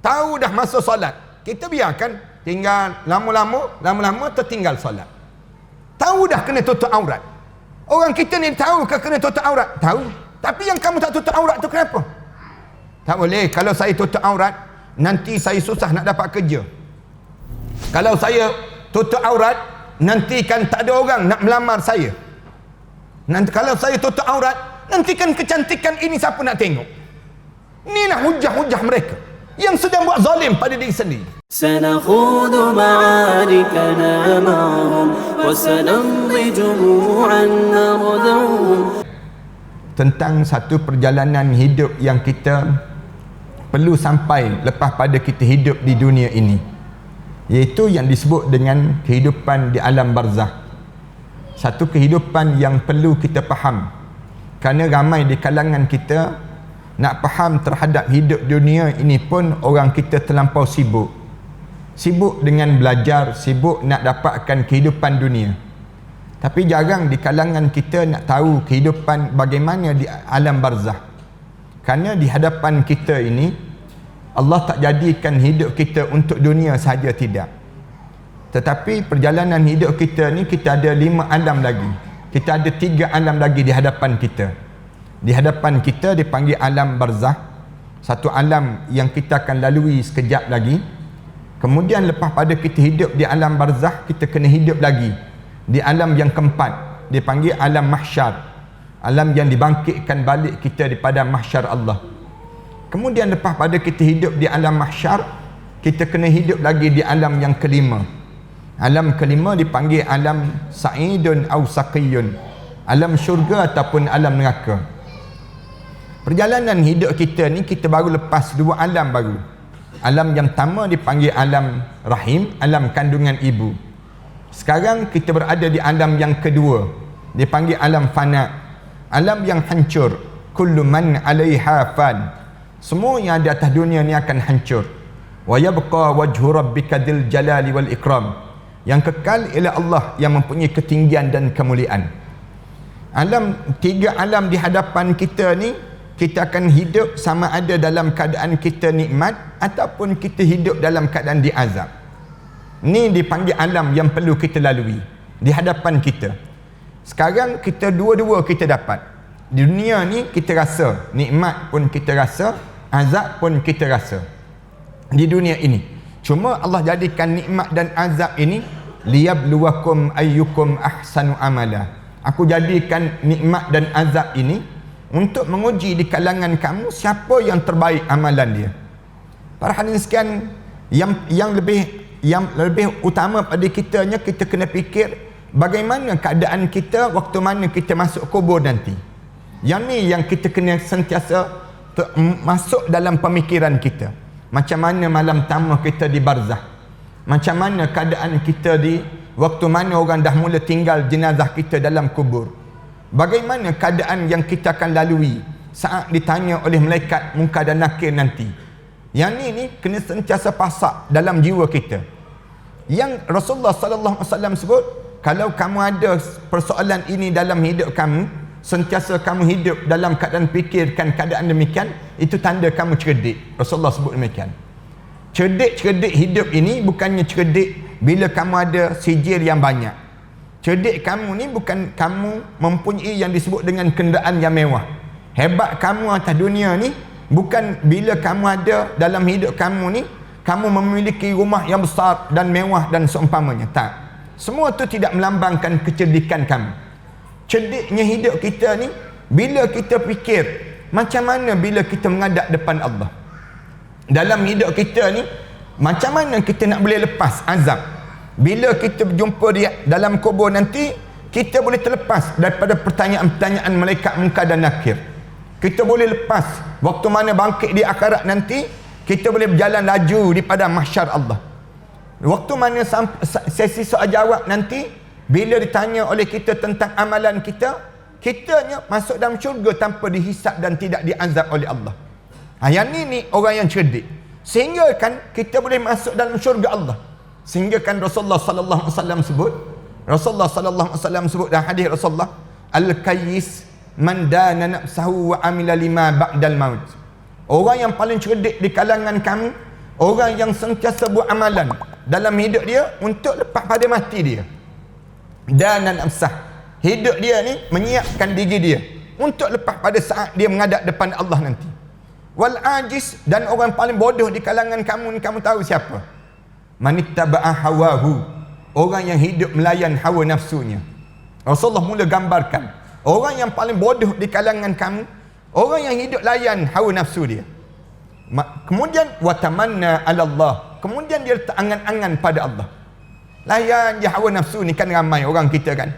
tahu dah masa solat, kita biarkan tinggal lama-lama tertinggal solat. Tahu dah kena tutup aurat. Orang kita ni tahu ke kena tutup aurat? Tahu. Tapi yang kamu tak tutup aurat tu kenapa? Tak boleh. Kalau saya tutup aurat, nanti saya susah nak dapat kerja. Kalau saya tutup aurat, nanti kan tak ada orang nak melamar saya. Nanti kalau saya tutup aurat, nanti kan kecantikan ini siapa nak tengok? Inilah hujah-hujah mereka yang sedang buat zalim pada diri sendiri. سنخوض معاركنا معهم وسنمضي جموعا نرذوهم. Tentang satu perjalanan hidup yang kita perlu sampai lepas pada kita hidup di dunia ini, iaitu yang disebut dengan kehidupan di alam barzakh. Satu kehidupan yang perlu kita faham, kerana ramai di kalangan kita nak faham terhadap hidup dunia ini pun orang kita terlampau sibuk dengan belajar, sibuk nak dapatkan kehidupan dunia. Tapi jarang di kalangan kita nak tahu kehidupan bagaimana di alam barzakh. Kerana di hadapan kita ini, Allah tak jadikan hidup kita untuk dunia sahaja, tidak. Tetapi perjalanan hidup kita ni, kita ada 5 alam lagi. Kita ada 3 alam lagi di hadapan kita. Di hadapan kita dipanggil alam barzakh. Satu alam yang kita akan lalui sekejap lagi. Kemudian lepas pada kita hidup di alam barzakh, kita kena hidup lagi di alam yang keempat, dipanggil alam mahsyar. Alam yang dibangkitkan balik kita daripada mahsyar Allah. Kemudian lepas pada kita hidup di alam mahsyar, kita kena hidup lagi di alam yang kelima. Alam kelima dipanggil alam sa'idun aw saqiyun, alam syurga ataupun alam neraka. Perjalanan hidup kita ni, kita baru lepas 2 alam baru. Alam yang pertama dipanggil alam rahim, alam kandungan ibu. Sekarang kita berada di alam yang kedua, dipanggil alam fana, alam yang hancur. Kullu man 'alaiha fan. Semua yang ada atas dunia ni akan hancur. Wa yabqa wajhu rabbika dzil jalali wal ikram. Yang kekal ialah Allah yang mempunyai ketinggian dan kemuliaan. Tiga alam di hadapan kita ni, kita akan hidup sama ada dalam keadaan kita nikmat ataupun kita hidup dalam keadaan diazab. Ni dipanggil alam yang perlu kita lalui di hadapan kita. Sekarang kita dua-dua kita dapat. Di dunia ni kita rasa nikmat pun kita rasa, azab pun kita rasa di dunia ini. Cuma Allah jadikan nikmat dan azab ini liyabluwakum ayyukum ahsanu amala. Aku jadikan nikmat dan azab ini untuk menguji di kalangan kamu siapa yang terbaik amalan dia. Para hadirin sekalian, yang lebih utama pada kitanya, kita kena fikir bagaimana keadaan kita waktu mana kita masuk kubur nanti. Yang ni yang kita kena sentiasa masuk dalam pemikiran kita. Macam mana malam pertama kita di barzakh, macam mana keadaan kita di waktu mana orang dah mula tinggal jenazah kita dalam kubur. Bagaimana keadaan yang kita akan lalui saat ditanya oleh malaikat Munkar dan Nakir nanti. Yang ni kena sentiasa pasak dalam jiwa kita. Yang Rasulullah sallallahu alaihi wasallam sebut, kalau kamu ada persoalan ini dalam hidup kamu, sentiasa kamu hidup dalam keadaan fikirkan keadaan demikian, itu tanda kamu cerdik. Rasulullah sebut demikian. Cerdik hidup ini bukannya cerdik bila kamu ada sijil yang banyak. Cerdik kamu ni bukan kamu mempunyai yang disebut dengan kenderaan yang mewah. Hebat kamu atas dunia ni bukan bila kamu ada dalam hidup kamu ni, kamu memiliki rumah yang besar dan mewah dan seumpamanya. Tak. Semua tu tidak melambangkan kecerdikan kamu. Cerdiknya hidup kita ni bila kita fikir macam mana bila kita menghadap depan Allah. Dalam hidup kita ni, macam mana kita nak boleh lepas azab. Bila kita berjumpa di dalam kubur nanti, kita boleh terlepas daripada pertanyaan-pertanyaan malaikat Munkar dan Nakir. Kita boleh lepas waktu mana bangkit di akhirat nanti, kita boleh berjalan laju daripada mahsyar Allah. Waktu mana sesi soal jawab nanti, bila ditanya oleh kita tentang amalan kita, kitanya masuk dalam syurga tanpa dihisap dan tidak diazab oleh Allah. Yang ni orang yang cerdik. Sehingga kan kita boleh masuk dalam syurga Allah. Sehingga kan Rasulullah sallallahu alaihi wasallam sebut dalam hadis Rasulullah, al-kayyis man dana nafsahu wa amila lima ba'dal maut. Orang yang paling cerdik di kalangan kamu Orang yang sentiasa buat amalan dalam hidup dia untuk lepas pada mati dia. Dan nafsah. Hidup dia ni menyiapkan diri dia untuk lepas pada saat dia menghadap depan Allah nanti. Wal ajiz, dan orang paling bodoh di kalangan kamu ni, kamu tahu siapa? Manittaba'a hawahu. Orang yang hidup melayan hawa nafsunya. Rasulullah mula gambarkan orang yang paling bodoh di kalangan kamu, orang yang hidup layan hawa nafsu dia. Kemudian watamanna 'ala Allah. Kemudian dia letak angan-angan pada Allah. Layan je hawa nafsu ni, kan ramai orang kita kan.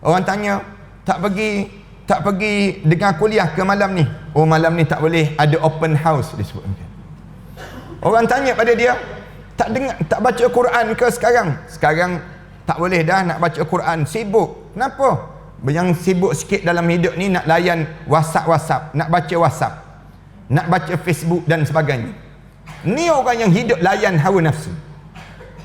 Orang tanya, tak pergi dengar kuliah ke malam ni? Oh, malam ni tak boleh, ada open house disebut. Orang tanya pada dia, tak baca Quran ke sekarang? Sekarang tak boleh dah nak baca Quran, sibuk. Kenapa? Yang sibuk sikit dalam hidup ni nak layan WhatsApp, nak baca WhatsApp, nak baca Facebook dan sebagainya. Ni orang yang hidup layan hawa nafsu.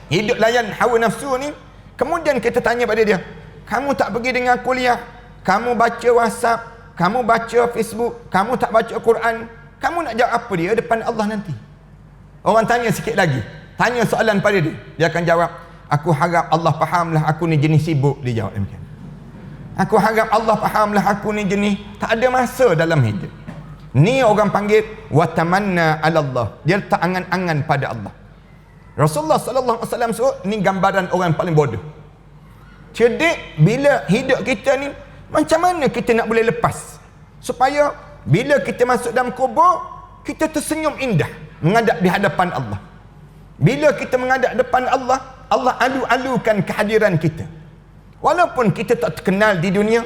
Hidup layan hawa nafsu ni, kemudian kita tanya pada dia, kamu tak pergi dengar kuliah, kamu baca WhatsApp, kamu baca Facebook, kamu tak baca Quran, kamu nak jawab apa dia depan Allah nanti? Orang tanya sikit lagi, tanya soalan pada dia, dia akan jawab, aku harap Allah fahamlah aku ni jenis sibuk. Dia jawab demikian. Aku harap Allah fahamlah aku ni jenis tak ada masa dalam hidup. Ni orang panggil watamanna 'ala Allah. Dia letak angan-angan pada Allah. Rasulullah sallallahu alaihi wasallam suruh, ni gambaran orang paling bodoh. Cerdik bila hidup kita ni, macam mana kita nak boleh lepas supaya bila kita masuk dalam kubur kita tersenyum indah menghadap di hadapan Allah. Bila kita menghadap depan Allah, Allah alu-alukan kehadiran kita. Walaupun kita tak terkenal di dunia,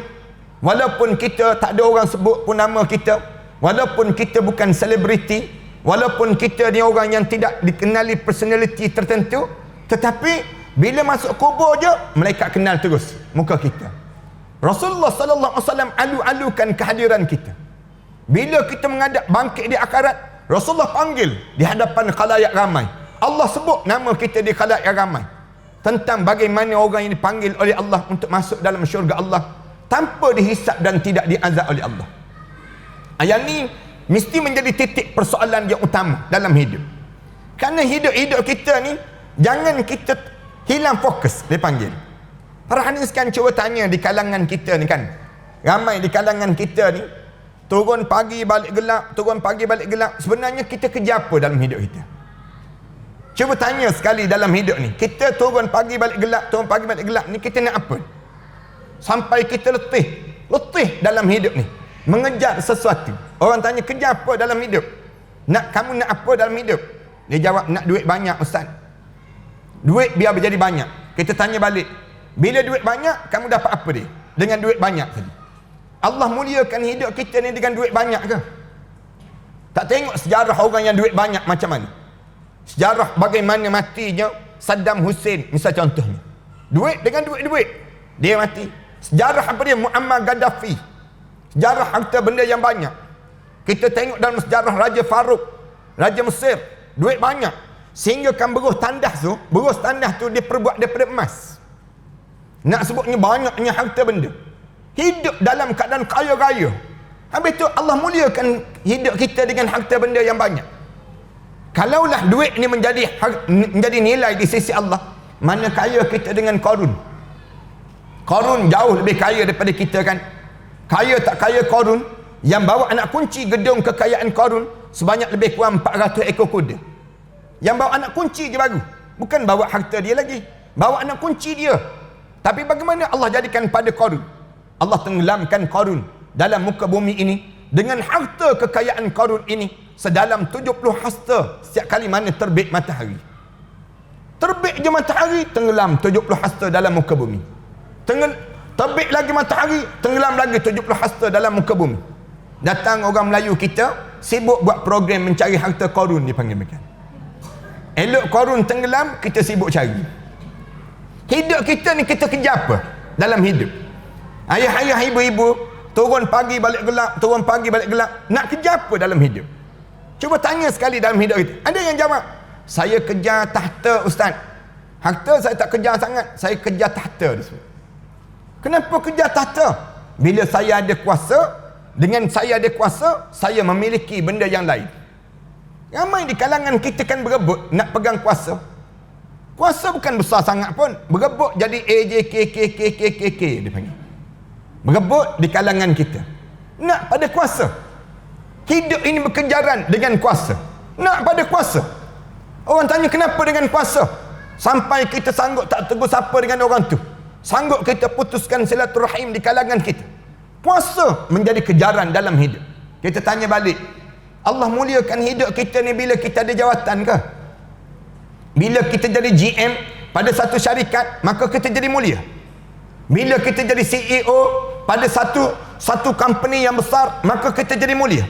walaupun kita tak ada orang sebut pun nama kita, walaupun kita bukan selebriti, walaupun kita ni orang yang tidak dikenali personality tertentu, tetapi bila masuk kubur je, malaikat kenal terus muka kita. Rasulullah sallallahu alaihi wasallam alu-alukan kehadiran kita. Bila kita menghadap bangkit di akhirat, Rasulullah panggil di hadapan khalayak ramai. Allah sebut nama kita di khalayak ramai. Tentang bagaimana orang yang dipanggil oleh Allah untuk masuk dalam syurga Allah tanpa dihisap dan tidak diazab oleh Allah. Ayat ni mesti menjadi titik persoalan yang utama dalam hidup. Kerana hidup kita ni, jangan kita hilang fokus, dia panggil. Para hadirin sekalian, cuba tanya di kalangan kita ni kan, ramai di kalangan kita ni turun pagi balik gelap, turun pagi balik gelap. Sebenarnya kita kerja apa dalam hidup kita? Cuba tanya sekali dalam hidup ni, kita turun pagi balik gelap, turun pagi balik gelap ni, kita nak apa? Sampai kita letih dalam hidup ni, mengejar sesuatu. Orang tanya, kerja apa dalam hidup? Kamu nak apa dalam hidup? Dia jawab, nak duit banyak ustaz. Duit biar menjadi banyak. Kita tanya balik, bila duit banyak, kamu dapat apa dia? Dengan duit banyak tadi. Allah muliakan hidup kita ni dengan duit banyak ke? Tak tengok sejarah orang yang duit banyak macam mana? Sejarah bagaimana matinya Saddam Hussein, misal contohnya. Dengan duit dia mati. Sejarah apa dia? Muammar Gaddafi. Sejarah harta benda yang banyak. Kita tengok dalam sejarah Raja Farouk, Raja Mesir, duit banyak. Sehingga kan berus tandas tu dia perbuat daripada emas. Nak sebutnya banyaknya harta benda. Hidup dalam keadaan kaya raya. Habis tu Allah muliakan hidup kita dengan harta benda yang banyak. Kalaulah duit ni menjadi nilai di sisi Allah, mana kaya kita dengan Qarun. Qarun jauh lebih kaya daripada kita kan. Kaya tak kaya Qarun, yang bawa anak kunci gedung kekayaan Qarun sebanyak lebih kurang 400 ekor kuda. Yang bawa anak kunci je baru, bukan bawa harta dia lagi, bawa anak kunci dia. Tapi bagaimana Allah jadikan pada Qarun? Allah tenggelamkan Qarun dalam muka bumi ini dengan harta kekayaan Qarun ini sedalam 70 hasta setiap kali mana terbit matahari. Terbit je matahari, tenggelam 70 hasta dalam muka bumi. Terbit lagi matahari, tenggelam lagi 70 hasta dalam muka bumi. Datang orang Melayu kita, sibuk buat program mencari harta Qarun, dipanggil macam. Elok Qarun tenggelam, kita sibuk cari. Hidup kita ni, kita kerja apa dalam hidup? Ayah-ayah, ibu-ibu, turun pagi balik gelap, turun pagi balik gelap. Nak kerja apa dalam hidup? Cuba tanya sekali dalam hidup kita. Ada yang jawab, saya kejar tahta ustaz. Harta saya tak kejar sangat, saya kejar tahta. Kenapa kejar tahta? Bila saya ada kuasa, dengan saya ada kuasa, saya memiliki benda yang lain. Ramai di kalangan kita kan berebut nak pegang kuasa. Kuasa bukan besar sangat pun. Berebut jadi AJKKKKKK dia panggil. Berebut di kalangan kita. Nak pada kuasa. Hidup ini berkejaran dengan kuasa. Nak pada kuasa. Orang tanya kenapa dengan kuasa? Sampai kita sanggup tak tegur siapa dengan orang tu. Sanggup kita putuskan silaturahim di kalangan kita. Puasa menjadi kejaran dalam hidup. Kita tanya balik, Allah muliakan hidup kita ni bila kita ada jawatan ke? Bila kita jadi GM pada satu syarikat, maka kita jadi mulia. Bila kita jadi CEO pada satu company yang besar, maka kita jadi mulia.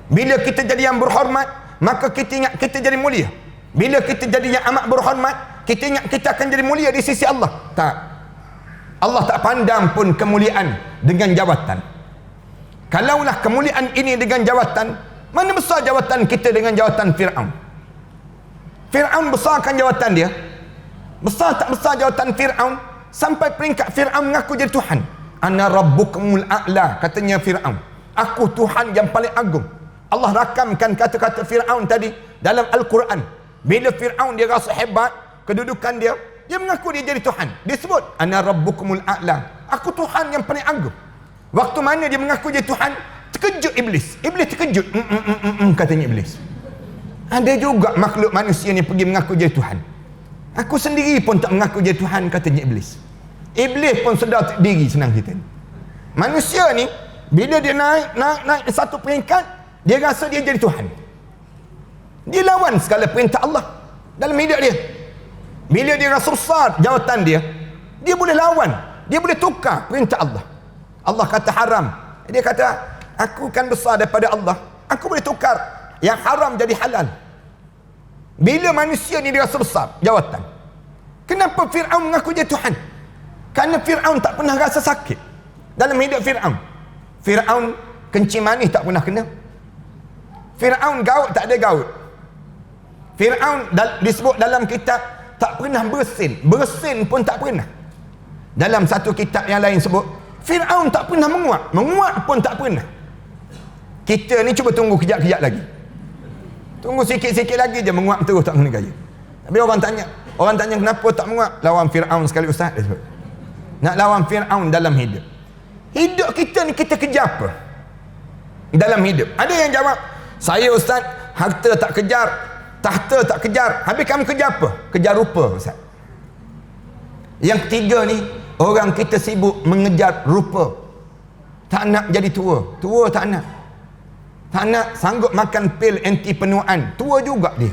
Bila kita jadi yang berhormat, maka kita ingat kita jadi mulia. Bila kita jadi yang amat berhormat, kita ingat kita akan jadi mulia di sisi Allah. Tak. Allah tak pandang pun kemuliaan dengan jawatan. Kalaulah kemuliaan ini dengan jawatan, mana besar jawatan kita dengan jawatan Fir'aun? Fir'aun besarkan jawatan dia. Besar tak besar jawatan Fir'aun? Sampai peringkat Fir'aun mengaku jadi Tuhan. Ana rabbukumul a'la, katanya Fir'aun. Aku Tuhan yang paling agung. Allah rakamkan kata-kata Fir'aun tadi dalam Al-Quran. Bila Fir'aun dia rasa hebat kedudukan dia, dia mengaku dia jadi Tuhan. Dia sebut ana rabbukumul a'la, aku Tuhan yang paling agung. Waktu mana dia mengaku jadi Tuhan, terkejut iblis. Iblis terkejut. Katanya iblis. Ada juga makhluk manusia ni pergi mengaku jadi Tuhan. Aku sendiri pun tak mengaku jadi Tuhan, katanya iblis. Iblis pun sedar diri senang kita ni. Manusia ni bila dia naik satu peringkat, dia rasa dia jadi Tuhan. Dia lawan segala perintah Allah dalam hidup dia. Bila dia rasa besar jawatan dia, dia boleh lawan, dia boleh tukar perintah Allah. Allah kata haram, dia kata aku kan besar daripada Allah, aku boleh tukar yang haram jadi halal. Bila manusia ni dia rasa besar jawatan. Kenapa Fir'aun mengaku dia Tuhan? Kerana Fir'aun tak pernah rasa sakit dalam hidup Fir'aun. Fir'aun kencing manis tak pernah kena. Fir'aun gaut tak ada gaut. Fir'aun disebut dalam kitab tak pernah bersin. Bersin pun tak pernah. Dalam satu kitab yang lain sebut Fir'aun tak pernah menguap. Menguap pun tak pernah. Kita ni cuba tunggu kejap-kejap lagi. Tunggu sikit-sikit lagi je menguap terus tak kena gaya. Tapi orang tanya kenapa tak menguap? Lawan Fir'aun sekali ustaz dia sebut. Nak lawan Fir'aun dalam hidup. Hidup kita ni kita kejar apa? Dalam hidup. Ada yang jawab, saya ustaz harta tak kejar, tahta tak kejar. Habis kamu kejar apa? Kejar rupa ustaz. Yang ketiga ni, orang kita sibuk mengejar rupa. Tak nak jadi tua. Tua tak nak. Tak nak sanggup makan pil anti penuaan. Tua juga dia.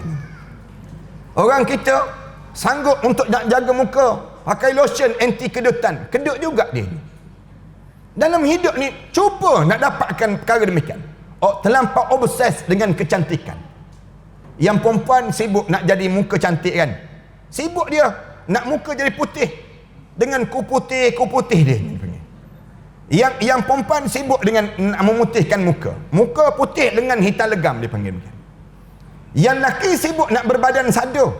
Orang kita sanggup untuk nak jaga muka, pakai lotion anti kedutan. Kedut juga dia. Dalam hidup ni, cuba nak dapatkan perkara demikian. Terlampau obses dengan kecantikan. Yang perempuan sibuk nak jadi muka cantik kan. Sibuk dia nak muka jadi putih dengan kuputih dia. Yang perempuan sibuk dengan nak memutihkan muka. Muka putih dengan hitam legam dia panggil. Yang lelaki sibuk nak berbadan sado.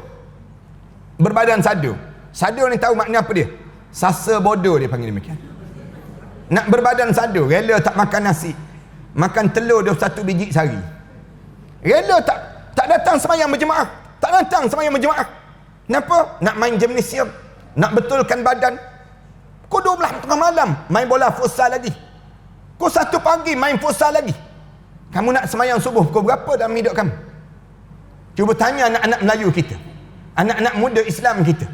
Berbadan sado. Sado ni tahu makna apa dia? Sasa bodoh dia panggil demikian. Nak berbadan sado, rela tak makan nasi. Makan telur 21 biji sehari. Rela tak datang sembahyang berjemaah. Tak datang sembahyang berjemaah. Kenapa? Nak main gimnasium, nak betulkan badan. Pukul 12 tengah malam main bola futsal lagi. Pukul 1 pagi main futsal lagi. Kamu nak sembahyang subuh pukul berapa dalam hidup kamu? Cuba tanya anak-anak Melayu kita, anak-anak muda Islam kita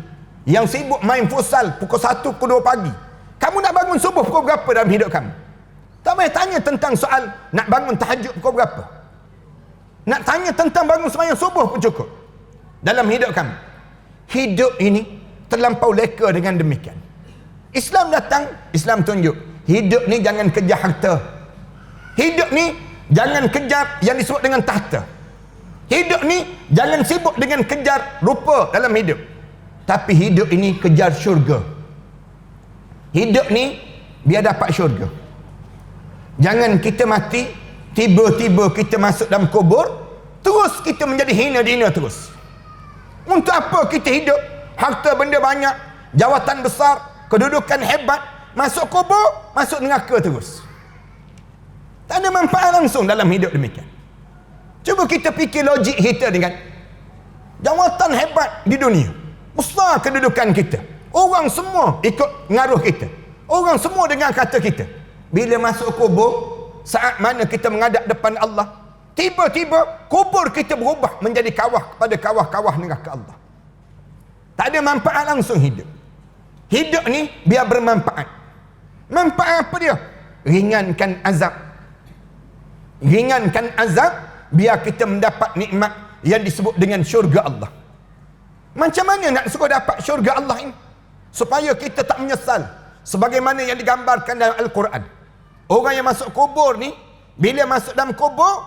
yang sibuk main futsal pukul 1, pukul 2 pagi. Kamu nak bangun subuh pukul berapa dalam hidup kamu? Tak payah tanya tentang soal nak bangun tahajud pukul berapa. Nak tanya tentang bangun sembahyang subuh pun cukup dalam hidup kamu. Hidup ini terlampau leka dengan demikian. Islam datang, Islam tunjuk hidup ni jangan kejar harta. Hidup ni jangan kejar yang disebut dengan tahta. Hidup ni jangan sibuk dengan kejar rupa dalam hidup. Tapi hidup ini kejar syurga. Hidup ni biar dapat syurga. Jangan kita mati, tiba-tiba kita masuk dalam kubur, terus kita menjadi hina-dina terus. Untuk apa kita hidup? Harta benda banyak, jawatan besar, kedudukan hebat, masuk kubur, masuk neraka terus. Tak ada manfaat langsung dalam hidup demikian. Cuba kita fikir logik kita ni kan. Jawatan hebat di dunia. Besar kedudukan kita. Orang semua ikut ngaruh kita. Orang semua dengar kata kita. Bila masuk kubur, saat mana kita menghadap depan Allah, tiba-tiba kubur kita berubah menjadi kawah kepada kawah-kawah neraka Allah. Tak ada manfaat langsung hidup. Hidup ni biar bermanfaat. Manfaat apa dia? Ringankan azab. Ringankan azab biar kita mendapat nikmat yang disebut dengan syurga Allah. Macam mana nak suruh dapat syurga Allah ini? Supaya kita tak menyesal. Sebagaimana yang digambarkan dalam Al-Quran. Orang yang masuk kubur ni, bila masuk dalam kubur,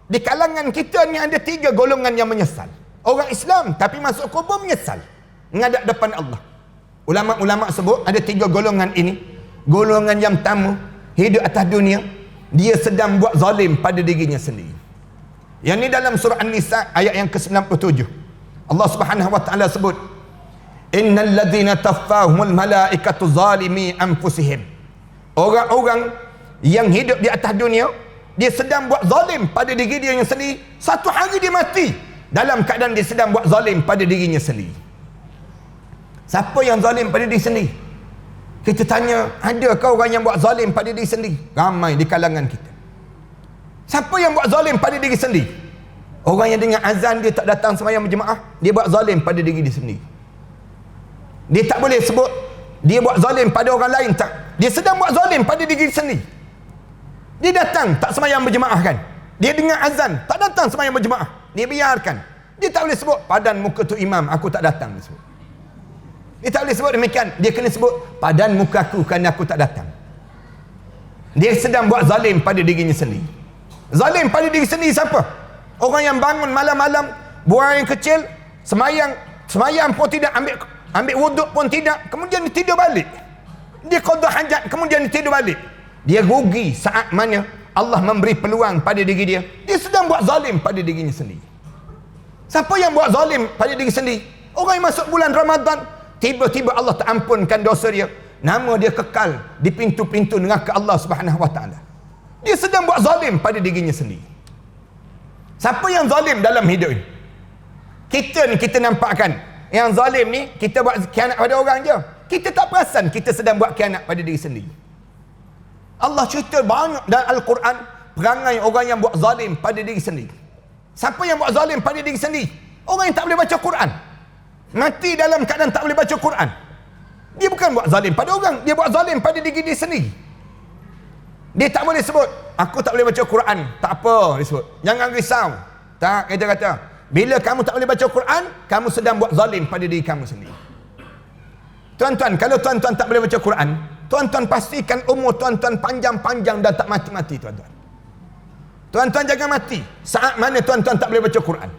di kalangan kita ni ada 3 golongan yang menyesal. Orang Islam tapi masuk kubur menyesal. Menghadap depan Allah. Ulama-ulama sebut ada 3 golongan ini. Golongan yang pertama, hidup atas dunia, dia sedang buat zalim pada dirinya sendiri. Yang ni dalam surah An-Nisa ayat yang ke-97. Allah Subhanahu wa taala sebut, innal ladzina taffahumul malaikatu zalimi anfusihim. Orang-orang yang hidup di atas dunia, dia sedang buat zalim pada diri dia yang sendiri. Satu hari dia mati dalam keadaan dia sedang buat zalim pada dirinya sendiri. Siapa yang zalim pada diri sendiri? Kita tanya, adakah orang yang buat zalim pada diri sendiri? Ramai di kalangan kita. Siapa yang buat zalim pada diri sendiri? Orang yang dengar azan dia tak datang sembahyang berjemaah, dia buat zalim pada diri dia sendiri. Dia tak boleh sebut dia buat zalim pada orang lain, tak. Dia sedang buat zalim pada diri dia sendiri. Dia datang tak sembahyang berjemaah kan? Dia dengar azan tak datang sembahyang berjemaah, dia biarkan. Dia tak boleh sebut padan muka tu imam aku tak datang, dia sebut. Dia tak boleh sebut demikian. Dia kena sebut padan muka aku kerana aku tak datang. Dia sedang buat zalim pada dirinya sendiri. Zalim pada diri sendiri siapa? Orang yang bangun malam-malam, buang air kecil, semayang pun tidak, ambil wuduk pun tidak, kemudian dia tidur balik. Dia qada hajat, kemudian dia tidur balik. Dia rugi saat mana Allah memberi peluang pada diri dia. Dia sedang buat zalim pada dirinya sendiri. Siapa yang buat zalim pada diri sendiri? Orang yang masuk bulan Ramadan, tiba-tiba Allah tak ampunkan dosa dia, nama dia kekal di pintu-pintu neraka Allah Subhanahu wa taala. Dia sedang buat zalim pada dirinya sendiri. Siapa yang zalim dalam hidup ini? Kita ni, kita nampakkan yang zalim ni kita buat khianat pada orang je. Kita tak perasan kita sedang buat khianat pada diri sendiri. Allah cerita banyak dalam Al-Quran perangai orang yang buat zalim pada diri sendiri. Siapa yang buat zalim pada diri sendiri? Orang yang tak boleh baca Quran. Mati dalam keadaan tak boleh baca Quran. Dia bukan buat zalim pada orang, dia buat zalim pada diri dia sendiri. Dia tak boleh sebut aku tak boleh baca Quran, tak apa dia sebut. Jangan risau. Tak, kita kata bila kamu tak boleh baca Quran, kamu sedang buat zalim pada diri kamu sendiri. Tuan-tuan, kalau tuan-tuan tak boleh baca Quran, tuan-tuan pastikan umur tuan-tuan panjang-panjang dan tak mati-mati, tuan-tuan. Tuan-tuan jangan mati saat mana tuan-tuan tak boleh baca Quran.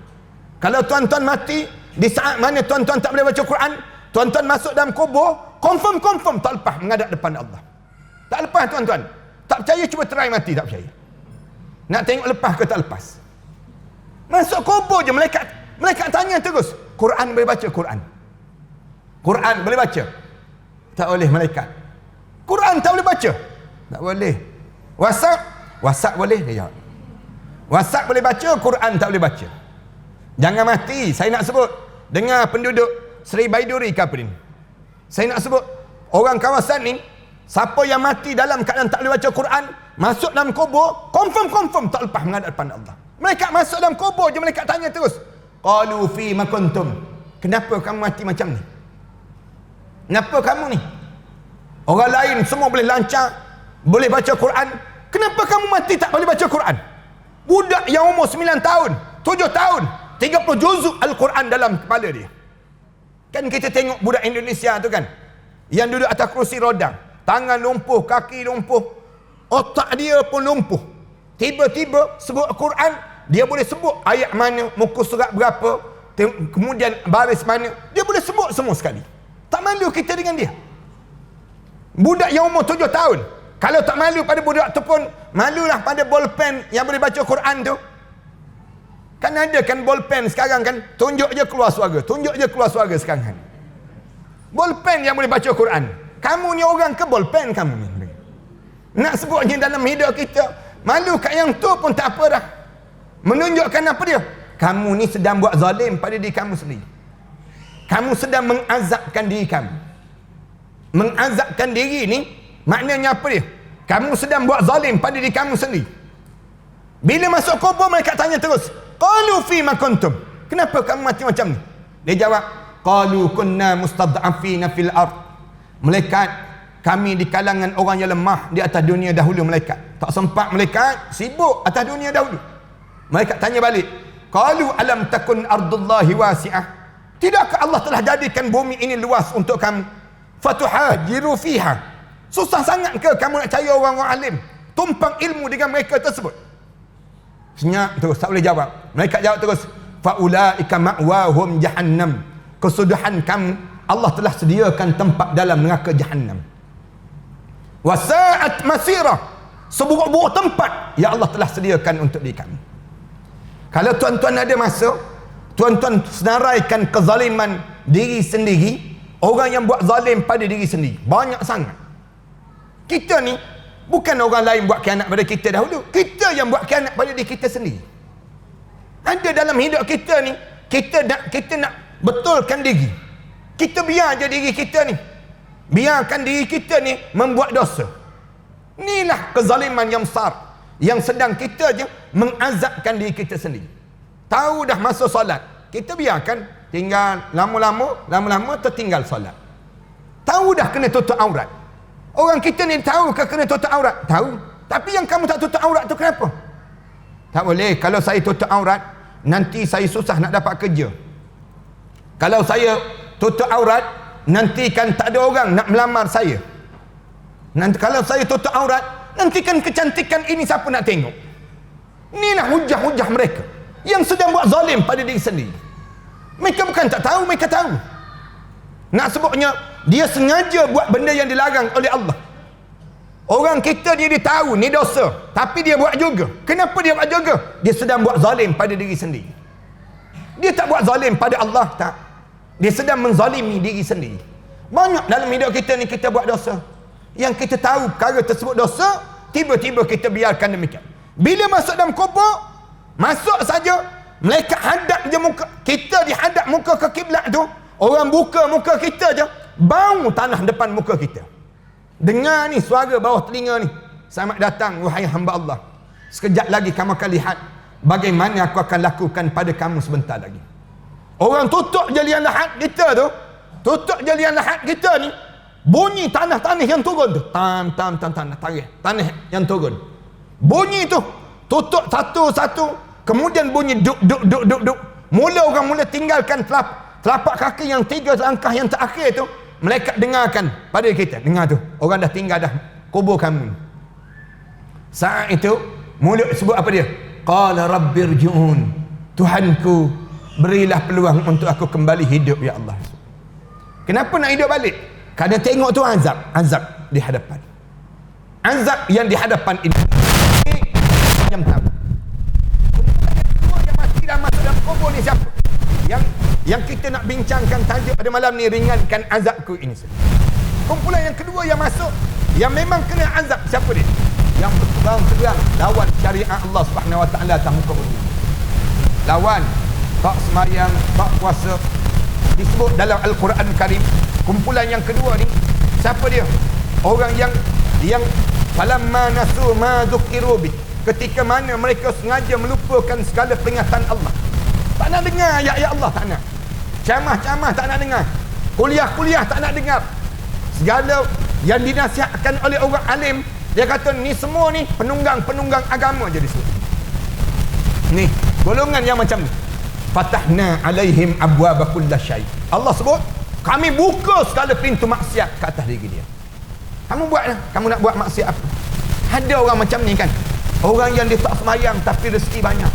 Kalau tuan-tuan mati di saat mana tuan-tuan tak boleh baca Quran, tuan-tuan masuk dalam kubur, confirm tak lepas menghadap depan Allah. Tak lepas, tuan-tuan. Tak percaya, cuba try mati, tak percaya. Nak tengok lepas ke tak lepas. Masuk kubur je, malaikat tanya terus. Quran boleh baca? Quran boleh baca? Tak boleh, malaikat. Quran tak boleh baca? Tak boleh. WhatsApp boleh? Dia jawab. WhatsApp boleh baca, Quran tak boleh baca. Jangan mati, saya nak sebut. Dengar penduduk Seri Baiduri ke apa ni? Saya nak sebut orang kawasan ni, siapa yang mati dalam keadaan tak boleh baca Quran, masuk dalam kubur, confirm tak lepas menghadap depan Allah. Mereka masuk dalam kubur je, mereka tanya terus. Qalu fi ma kuntum. Kenapa kamu mati macam ni? Kenapa kamu ni? Orang lain semua boleh lancar, boleh baca Quran. Kenapa kamu mati tak boleh baca Quran? Budak yang umur 9 tahun, 7 tahun, 30 juzuk Al-Quran dalam kepala dia. Kan kita tengok budak Indonesia tu kan, yang duduk atas kerusi roda, tangan lumpuh, kaki lumpuh, otak dia pun lumpuh. Tiba-tiba sebut Quran, dia boleh sebut ayat mana, muka surat berapa, kemudian baris mana, dia boleh sebut semua sekali. Tak malu kita dengan dia. Budak yang umur 7 tahun, kalau tak malu pada budak tu pun, malulah pada bolpen yang boleh baca Quran tu. Kan ada kan bolpen sekarang kan, tunjuk je keluar suara sekarang kan. Bolpen yang boleh baca Quran. Kamu ni orang ke bolpen kamu ni? Nak sebutnya dalam hidup kita, malu kat yang tu pun tak apa dah. Menunjukkan apa dia? Kamu ni sedang buat zalim pada diri kamu sendiri. Kamu sedang mengazabkan diri kamu. Mengazabkan diri ni maknanya apa dia? Kamu sedang buat zalim pada diri kamu sendiri. Bila masuk kubur, mereka tanya terus, qalu fima kuntum, kenapa kamu mati macam ni? Dia jawab, qalu kunna mustad'afina fil ard. Malaikat, kami di kalangan orang yang lemah di atas dunia dahulu. Malaikat tak sempat, malaikat sibuk atas dunia dahulu. Malaikat tanya balik, qalu alam takun ardullahi wasi'ah, tidakkah Allah telah jadikan bumi ini luas untuk kamu? Fatuhajiru fiha, susah sangat ke kamu nak cari orang-orang alim tumpang ilmu dengan mereka tersebut? Senyap terus, tak boleh jawab. Malaikat jawab terus, faulaika ma'wahum jahannam, kesudahan kamu, Allah telah sediakan tempat dalam neraka jahannam. Wasa'at masirah, seburuk-buruk tempat yang Allah telah sediakan untuk diri kamu. Kalau tuan-tuan ada masa, tuan-tuan senaraikan kezaliman diri sendiri, orang yang buat zalim pada diri sendiri banyak sangat. Kita ni bukan orang lain buat khianat pada kita dahulu, kita yang buat khianat pada diri kita sendiri. Ada dalam hidup kita ni, kita nak betulkan diri. Kita biar je diri kita ni, biarkan diri kita ni membuat dosa. Inilah kezaliman yang besar yang sedang kita je mengazabkan diri kita sendiri. Tahu dah masa solat, kita biarkan tinggal lama-lama tertinggal solat. Tahu dah kena tutup aurat. Orang kita ni tahu ke kena tutup aurat? Tahu. Tapi yang kamu tak tutup aurat tu kenapa? Tak boleh. Kalau saya tutup aurat, nanti saya susah nak dapat kerja. Kalau saya tutup aurat, nanti kan tak ada orang nak melamar saya. Nanti kalau saya tutup aurat, nanti kan kecantikan ini siapa nak tengok? Inilah hujah-hujah mereka yang sedang buat zalim pada diri sendiri. Mereka bukan tak tahu, mereka tahu. Nak sebutnya, dia sengaja buat benda yang dilarang oleh Allah. Orang kita dia tahu ni dosa, tapi dia buat juga. Kenapa dia buat juga? Dia sedang buat zalim pada diri sendiri. Dia tak buat zalim pada Allah, tak. Dia sedang menzalimi diri sendiri. Banyak dalam hidup kita ni kita buat dosa, yang kita tahu perkara tersebut dosa, tiba-tiba kita biarkan demikian. Bila masuk dalam kubur, masuk saja, malaikat hadap je muka kita, dihadap muka ke kiblat tu, orang buka muka kita je, bau tanah depan muka kita. Dengar ni suara bawah telinga ni, selamat datang wahai hamba Allah, sekejap lagi kamu akan lihat bagaimana aku akan lakukan pada kamu sebentar lagi. Orang tutup jalian lahat kita tu, tutup jalian lahat kita ni, bunyi tanah-tanah yang turun tu, tanah yang turun, bunyi tu tutup satu-satu, kemudian bunyi duk. Mula orang mula tinggalkan telapak kaki yang 3 langkah yang terakhir tu, malaikat dengarkan pada kita, dengar tu, orang dah tinggal dah kubur kamu. Saat itu mulut sebut apa dia? Qala rabbirji'un, Tuhanku berilah peluang untuk aku kembali hidup ya Allah. Kenapa nak hidup balik? Kerana tengok tu azab di hadapan. Azab yang di hadapan ini yang tahu. Yang mati dah masuk dalam kubur ni siapa? Yang kita nak bincangkan tajuk pada malam ni, ringankan azabku ini. Kumpulan yang kedua yang masuk, yang memang kena azab, siapa dia? Yang berperang lawan syariat Allah Subhanahu Wa Taala atas muka bumi. Lawan, tak semayang, tak puasa. Disebut dalam Al-Quran Karim, kumpulan yang kedua ni siapa dia? Orang yang falamma nasu ma dzukiru bi, ketika mana mereka sengaja melupakan segala peringatan Allah. Tak nak dengar ayat-ayat Allah, tak nak. Camah-camah tak nak dengar. Kuliah-kuliah tak nak dengar. Segala yang dinasihatkan oleh orang alim, dia kata ni semua ni penunggang-penunggang agama je disebut. Ni golongan yang macam ni. Fatahna alaihim abwaba kulli syai. Allah sebut, kami buka segala pintu maksiat ke atas diri dia. Kamu buatlah, kamu nak buat maksiat apa? Ada orang macam ni kan. Orang yang dia tak semayang tapi rezeki banyak.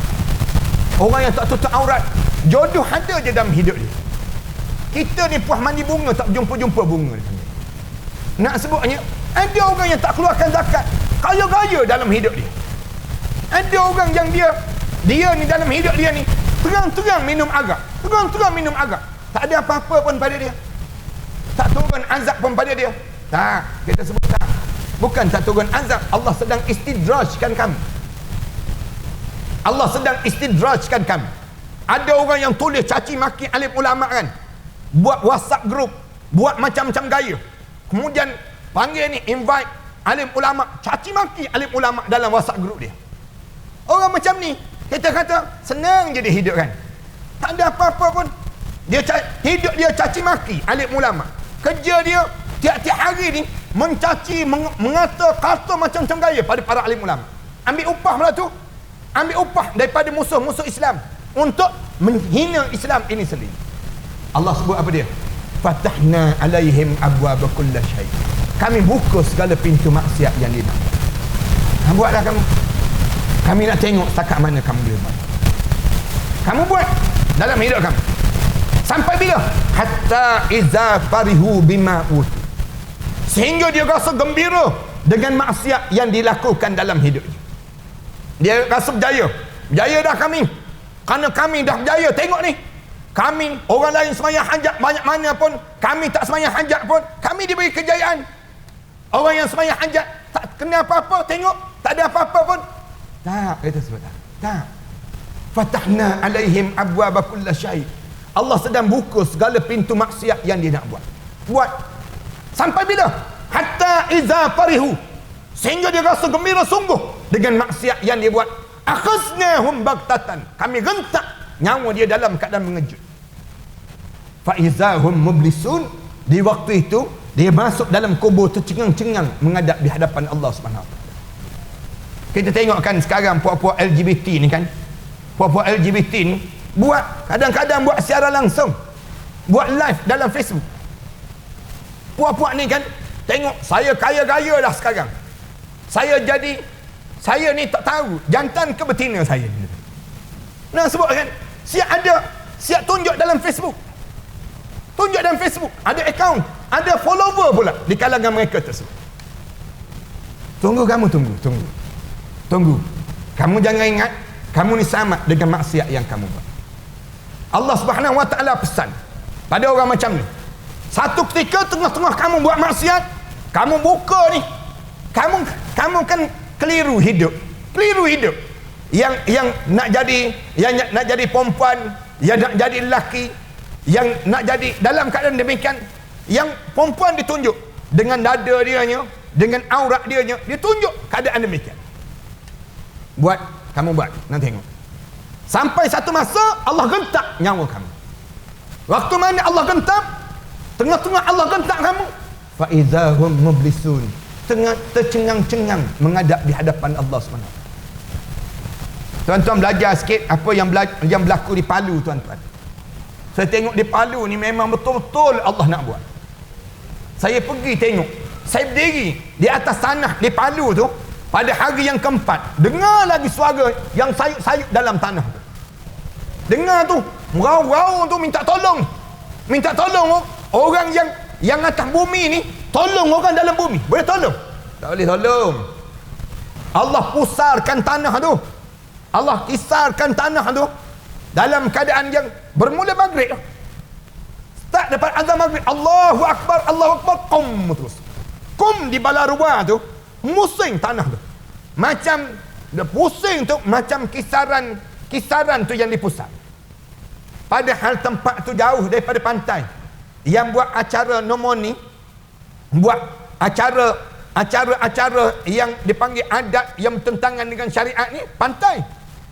Orang yang tak tutup aurat, jodoh ada je dalam hidup dia. Kita ni puas mandi bunga tak jumpa-jumpa bunga. Nak sebutnya, ada orang yang tak keluarkan zakat, kaya-kaya dalam hidup dia. Ada orang yang dia ni dalam hidup dia ni terang-terang minum arak, tak ada apa-apa pun pada dia, tak turun azab pun pada dia. Tak, kita sebut tak, bukan tak turun azab, Allah sedang istidrajkan kamu. Allah sedang istidrajkan kami. Ada orang yang tulis caci maki alim ulama kan, buat WhatsApp group, buat macam-macam gaya, kemudian panggil ni, invite alim ulama, caci maki alim ulama dalam WhatsApp group dia. Orang macam ni kita kata senang je dia hidup kan, tak ada apa-apa pun. Dia hidup dia caci maki alim ulama. Kerja dia tiap-tiap hari ni mencaci, mengata kata macam-macam gaya pada para alim ulama. Ambil upah pula tu, ambil upah daripada musuh-musuh Islam untuk menghina Islam ini sendiri. Allah sebut apa dia? Fatahna alaihim abwaaba kulli syai. Kami buka segala pintu maksiat yang dia nak. Buatlah kamu. Kami nak tengok setakat mana kamu boleh buat. Kamu buat dalam hidup kamu. Sampai bila? Hatta iza farihu bima utu. Sehingga dia rasa gembira dengan maksiat yang dilakukan dalam hidupnya. Dia rasa berjaya. Berjaya dah kami. Kerana kami dah berjaya. Tengok ni. Kami, orang lain sembahyang hajat banyak mana pun, kami tak sembahyang hajat pun, kami diberi kejayaan. Orang yang sembahyang hajat tak kena apa-apa, tengok, tak ada apa-apa pun. Tak, kata sebentar. Tak. Fatahna alaihim abwaaba kulli syai. Allah sedang buka segala pintu maksiat yang dia nak buat. Buat. Sampai bila? Hatta iza farihu. Sehingga dia rasa gembira sungguh dengan maksiat yang dia buat. Akhaznahum baghtatan. Kami rentak nyawa dia dalam keadaan mengejut. Fa izahum mublisun. Di waktu itu dia masuk dalam kubur tercengang-cengang menghadap di hadapan Allah Subhanahu. Kita tengok kan sekarang puak-puak LGBT ni kan. Puak-puak LGBT ni buat kadang-kadang buat siaran langsung, buat live dalam Facebook. Puak-puak ni kan tengok, saya kaya-kaya dah sekarang. Saya ni tak tahu jantan ke betina saya ni. Nah sebut kan, siap tunjuk dalam Facebook. Tunjuk dalam Facebook, ada akaun, ada follower pula di kalangan mereka tersebut. Tunggu. Kamu jangan ingat kamu ni sama dengan maksiat yang kamu buat. Allah Subhanahu wa taala pesan pada orang macam ni. Satu ketika tengah-tengah kamu buat maksiat, kamu buka ni, kamu kan keliru hidup. Yang nak jadi perempuan, yang nak jadi lelaki, yang nak jadi dalam keadaan demikian, yang perempuan ditunjuk dengan dada dianya, dengan aurat dianya, dia tunjuk keadaan demikian. Kamu buat, nak tengok. Sampai satu masa Allah gentak nyawa kamu. Waktu mana Allah gentak? Tengah-tengah Allah gentak kamu. Fa izahum mublisun. Tengah tercengang-cengang menghadap di hadapan Allah SWT. Tuan-tuan belajar sikit apa yang berlaku di Palu, tuan-tuan. Saya tengok di Palu ni memang betul-betul Allah nak buat. Saya pergi tengok. Saya berdiri di atas tanah di Palu tu pada hari yang keempat. Dengar lagi suara yang sayup-sayup dalam tanah tu. Dengar tu, merau-rau tu minta tolong. Minta tolong orang yang atas bumi ni, tolong orang dalam bumi. Boleh tolong? Tak boleh tolong. Allah pusarkan tanah tu. Allah kisarkan tanah tu dalam keadaan yang bermula maghrib. Start dapat azan maghrib, Allahu Akbar, qum terus. Qum di Balarua tu, musing tanah tu. Macam dia pusing tu macam kisaran tu yang dipusat. Padahal tempat tu jauh daripada pantai. Yang buat acara nomor ni, buat acara yang dipanggil adat yang bertentangan dengan syariat ni, pantai.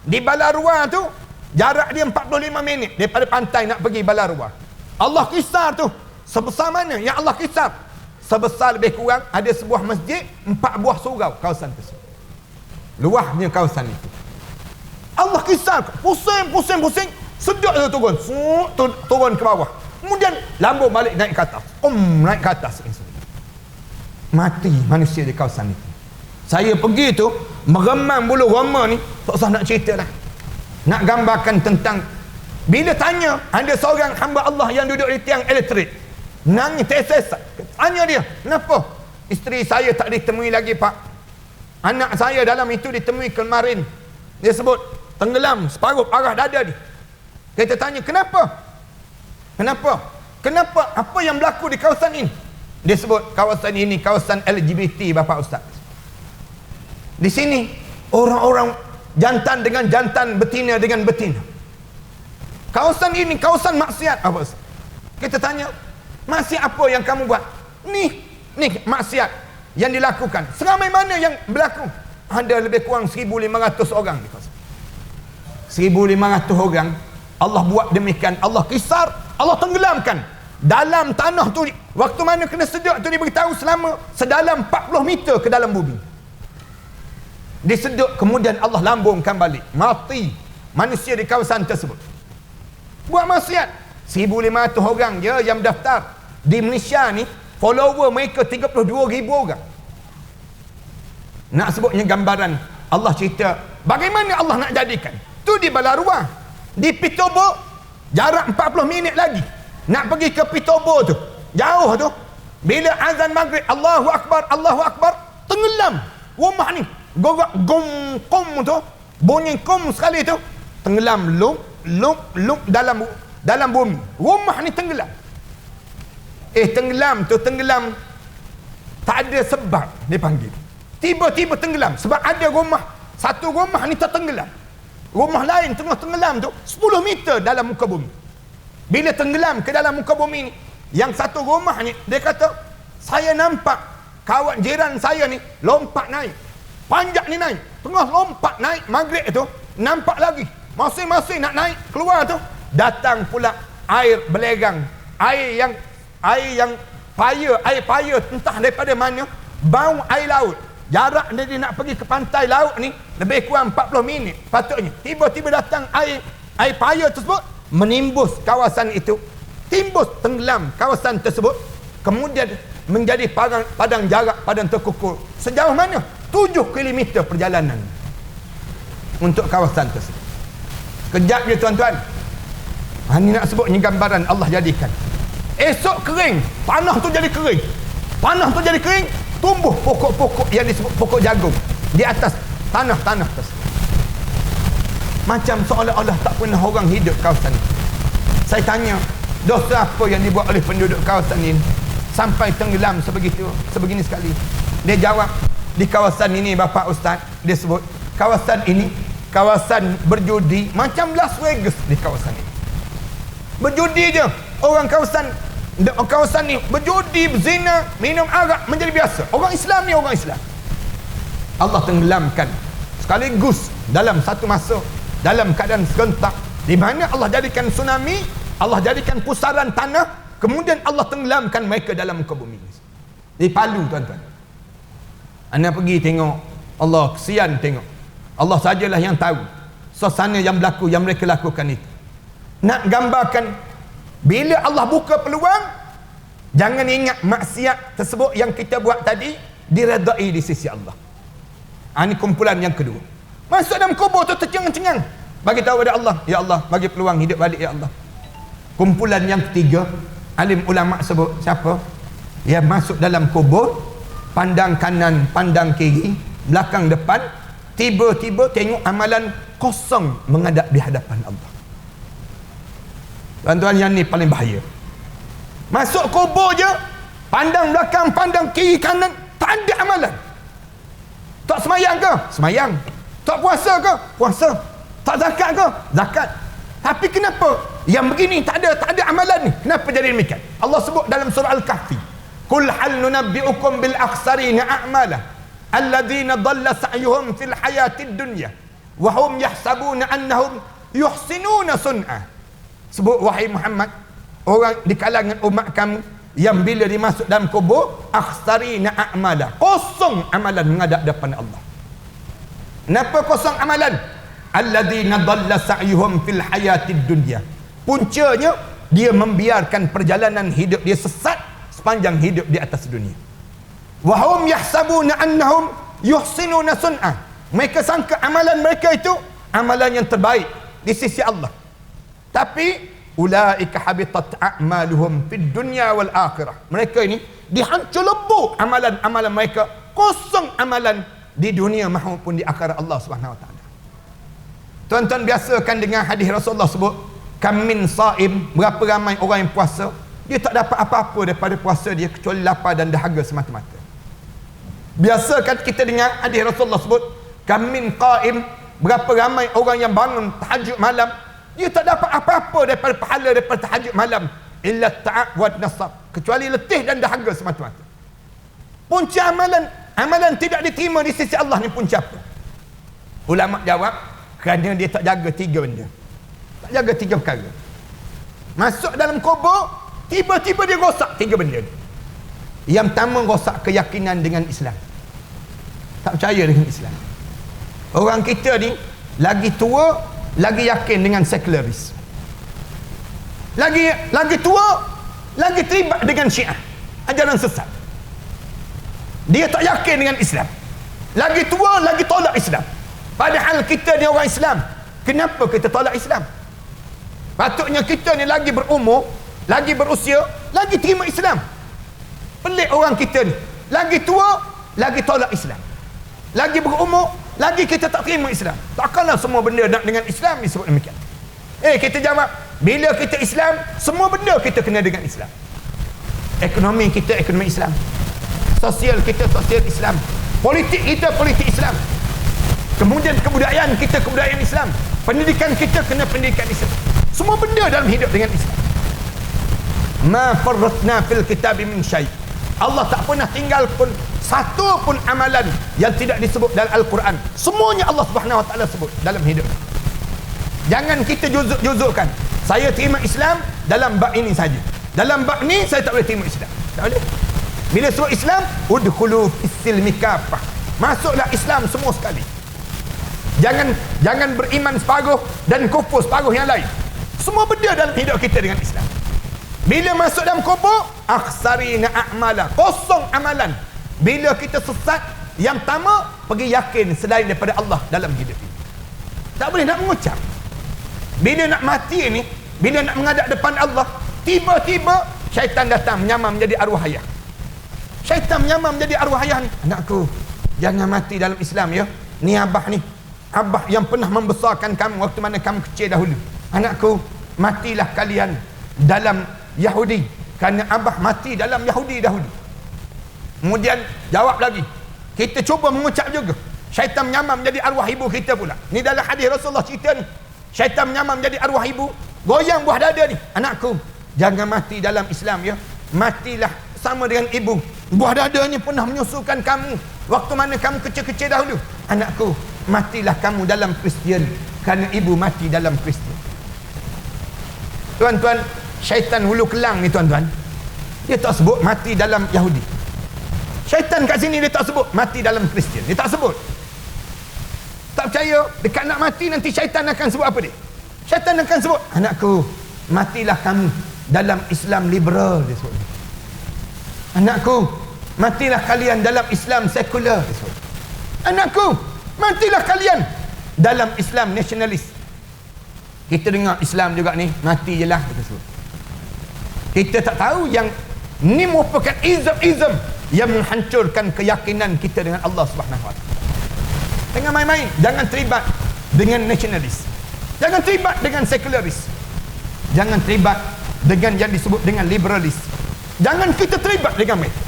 Di Balarua tu jarak dia 45 minit daripada pantai nak pergi Balarua. Allah kisar tu sebesar mana yang Allah kisar? Sebesar lebih kurang ada sebuah masjid, 4 buah surau kawasan tersebut. Luahnya kawasan itu. Allah kisar, pusing, sedut tu turun ke bawah. Kemudian lambung balik naik ke atas. Naik ke atas. Mati manusia di kawasan itu. Saya pergi tu meremang bulu roma ni, tak usah nak cerita lah. Nak gambarkan tentang, bila tanya ada seorang hamba Allah yang duduk di tiang elektrik, nangis tersesak. Tanya dia, kenapa? Isteri saya tak ditemui lagi, Pak. Anak saya dalam itu ditemui kemarin. Dia sebut tenggelam separuh arah dada dia. Kita tanya, kenapa? Apa yang berlaku di kawasan ini? Dia sebut kawasan ini kawasan LGBT, Bapak Ustaz. Di sini orang-orang jantan dengan jantan, betina dengan betina. Kawasan ini kawasan maksiat. Apa? Kita tanya, maksiat apa yang kamu buat? Ni maksiat yang dilakukan. Seramai mana yang berlaku? Ada lebih kurang 1,500 orang di kawasan. 1,500 orang. Allah buat demikian. Allah kisar, Allah tenggelamkan dalam tanah tu. Waktu mana kena sedut tu diberitahu selama sedalam 40 meter ke dalam bumi. Disedut, kemudian Allah lambungkan balik. Mati manusia di kawasan tersebut. Buat maksiat. 1,500 orang je yang daftar. Di Malaysia ni, follower mereka 32,000 orang. Nak sebutnya gambaran, Allah cerita bagaimana Allah nak jadikan. Tu di Balarua, di Pitobo, jarak 40 minit lagi nak pergi ke Pitobo tu, jauh tu. Bila azan maghrib, Allahu Akbar, tenggelam rumah ni. Gogak gom kom tu, bunyi kom sekali tu, tenggelam luk dalam bumi. Rumah ni tenggelam. Tenggelam tak ada sebab dipanggil. Tiba-tiba tenggelam sebab ada rumah, satu rumah ni tertenggelam. Rumah lain tengah tenggelam tu 10 meter dalam muka bumi. Bila tenggelam ke dalam muka bumi ni, yang satu rumah ni dia kata, saya nampak kawan jiran saya ni lompat naik. Panjat ni naik, tengah lompat naik maghrib tu, nampak lagi masing-masing nak naik keluar tu, datang pula air belerang, air yang payah entah daripada mana, bau air laut. Jarak dia nak pergi ke pantai laut ni lebih kurang 40 minit patutnya. Tiba-tiba datang air payah tersebut menimbus kawasan itu, tenggelam kawasan tersebut, kemudian menjadi padang jarak, padang terkukur. Sejauh mana? 7 km perjalanan untuk kawasan tersebut. Kejap je tuan-tuan. Ini nak sebut ni gambaran Allah jadikan. Esok kering, tanah tu jadi kering. Tumbuh pokok-pokok yang disebut pokok jagung di atas tanah tersebut. Macam seolah-olah tak pernah orang hidup kawasan ini. Saya tanya, dosa apa yang dibuat oleh penduduk kawasan ini sampai tenggelam sebegini sekali? Dia jawab, di kawasan ini Bapak Ustaz, dia sebut kawasan ini kawasan berjudi macam Las Vegas. Di kawasan ini berjudi je orang kawasan ni, berjudi, berzina, minum arak menjadi biasa. Orang Islam ni orang Islam. Allah tenggelamkan sekaligus dalam satu masa, dalam keadaan serentak, di mana Allah jadikan tsunami, Allah jadikan pusaran tanah, kemudian Allah tenggelamkan mereka dalam muka bumi. Di Palu tuan-tuan, anda pergi tengok, Allah kesian tengok. Allah sajalah yang tahu suasana yang berlaku, yang mereka lakukan itu. Nak gambarkan, bila Allah buka peluang, jangan ingat maksiat tersebut yang kita buat tadi diredai di sisi Allah. Ini kumpulan yang kedua. Masuk dalam kubur tu tercengang-cengang, bagi tahu pada Allah, ya Allah, bagi peluang hidup balik ya Allah. Kumpulan yang ketiga, alim ulama sebut siapa? Yang masuk dalam kubur, pandang kanan, pandang kiri, belakang depan, tiba-tiba tengok amalan kosong menghadap di hadapan Allah. Tuan-tuan, yang ni paling bahaya. Masuk kubur je, pandang belakang, pandang kiri kanan, tak ada amalan. Tak semayang ke? Semayang. Tak puasa ke? Puasa. Tak zakat ke? Zakat. Tapi kenapa yang begini tak ada amalan ni? Kenapa jadi demikian? Allah sebut dalam surah Al-Kahfi, "Qul hal nunabbi'ukum bil akhsarina a'mala alladhina dhalla sa'yuhum fil hayatid dunya wa hum yahsabuna annahum yuhsinuna sun'a." Sebut, wahai Muhammad, orang di kalangan umat kamu yang bila dimasuk dalam kubur, akhsarina a'mala, kosong amalan menghadap depan Allah. Kenapa kosong amalan? Alladzina dhalla sa'yuhum fil hayatid dunya. Puncanya dia membiarkan perjalanan hidup dia sesat sepanjang hidup di atas dunia. Wa hum yahsabuna annahum yuhsinuna sun'a. Mereka sangka amalan mereka itu amalan yang terbaik di sisi Allah. Tapi ulaika habitat a'maluhum fid dunya wal akhirah. Mereka ini dihancur lebur amalan-amalan mereka, kosong amalan di dunia maupun di akhirat Allah Subhanahu wa taala. Tuan-tuan biasakan dengan hadis Rasulullah sebut, kam min saim, berapa ramai orang yang puasa, dia tak dapat apa-apa daripada puasa dia kecuali lapar dan dahaga semata-mata. Biasakan kita dengar hadis Rasulullah sebut, kam min qaim, berapa ramai orang yang bangun tahajud malam, dia tak dapat apa-apa daripada pahala daripada tahajud malam, illa ta'ab wa nasab, kecuali letih dan dahaga semata-mata. Punca amalan tidak diterima di sisi Allah ni punca apa? Ulama jawab, kerana dia tak jaga 3 benda. Tak jaga 3 perkara. Masuk dalam kubur, tiba-tiba dia rosak 3 benda ni. Yang pertama, rosak keyakinan dengan Islam. Tak percaya dengan Islam. Orang kita ni lagi tua, lagi yakin dengan sekularis. Lagi tua, lagi terlibat dengan Syiah, ajaran sesat. Dia tak yakin dengan Islam. Lagi tua, lagi tolak Islam. Padahal kita ni orang Islam. Kenapa kita tolak Islam? Patutnya kita ni lagi berumur, lagi berusia, lagi terima Islam. Pelik orang kita ni. Lagi tua, lagi tolak Islam. Lagi berumur, lagi kita tak terima Islam. Takkanlah semua benda nak dengan Islam disebut demikian. Kita jawab, bila kita Islam, semua benda kita kena dengan Islam. Ekonomi kita ekonomi Islam. Sosial kita sosial Islam. Politik kita politik Islam. Kemudian kebudayaan kita kebudayaan Islam. Pendidikan kita kena pendidikan Islam. Semua benda dalam hidup dengan Islam. Ma farratna fil kitab min syai'. Allah tak pernah tinggal pun satu pun amalan yang tidak disebut dalam Al-Quran. Semuanya Allah Subhanahu Wa Taala sebut dalam hidup. Jangan kita juzuk-juzukkan. Saya terima Islam dalam bab ini saja. Dalam bab ni saya tak boleh terima Islam. Tak boleh. Bila sebut Islam, udkhulu fis-silmi kafah. Masuklah Islam semua sekali. Jangan beriman separuh dan kufur separuh yang lain. Semua benda dalam hidup kita dengan Islam. Bila masuk dalam kubur, akhsarina a'mala, kosong amalan. Bila kita sesat, yang pertama, pergi yakin selain daripada Allah dalam hidup ini. Tak boleh nak mengucap. Bila nak mati ni, bila nak menghadap depan Allah, tiba-tiba syaitan datang menyamar menjadi arwah ayah. Syaitan menyamar menjadi arwah ayah ni. Anakku, jangan mati dalam Islam ya. Ni abah ni. Abah yang pernah membesarkan kamu waktu mana kamu kecil dahulu. Anakku, matilah kalian dalam Yahudi, kerana abah mati dalam Yahudi dahulu. Kemudian jawab lagi, kita cuba mengucap juga, syaitan menyamar menjadi arwah ibu kita pula. Ni dalam hadis Rasulullah cerita ni, syaitan menyamar menjadi arwah ibu, goyang buah dada ni. Anakku, jangan mati dalam Islam ya. Matilah sama dengan ibu. Buah dada ni pernah menyusukan kamu waktu mana kamu kecil-kecil dahulu. Anakku, matilah kamu dalam Kristian, kerana ibu mati dalam Kristian. Tuan-tuan, syaitan hulu kelang ni tuan-tuan, dia tak sebut mati dalam Yahudi. Syaitan kat sini dia tak sebut mati dalam Kristian. Dia tak sebut. Tak percaya, dekat nak mati nanti syaitan akan sebut apa dia? Syaitan akan sebut, anakku, matilah kamu dalam Islam liberal, dia sebut. Anakku, matilah kalian dalam Islam sekular, dia sebut. Anakku, matilah kalian dalam Islam nasionalis. Kita dengar Islam juga ni, mati je lah, kita sebut. Kita tak tahu yang ni merupakan izm yang menghancurkan keyakinan kita dengan Allah Subhanahu Wa Taala. Jangan main-main, jangan terlibat dengan nasionalis. Jangan terlibat dengan sekularis. Jangan terlibat dengan yang disebut dengan liberalis. Jangan kita terlibat dengan mereka.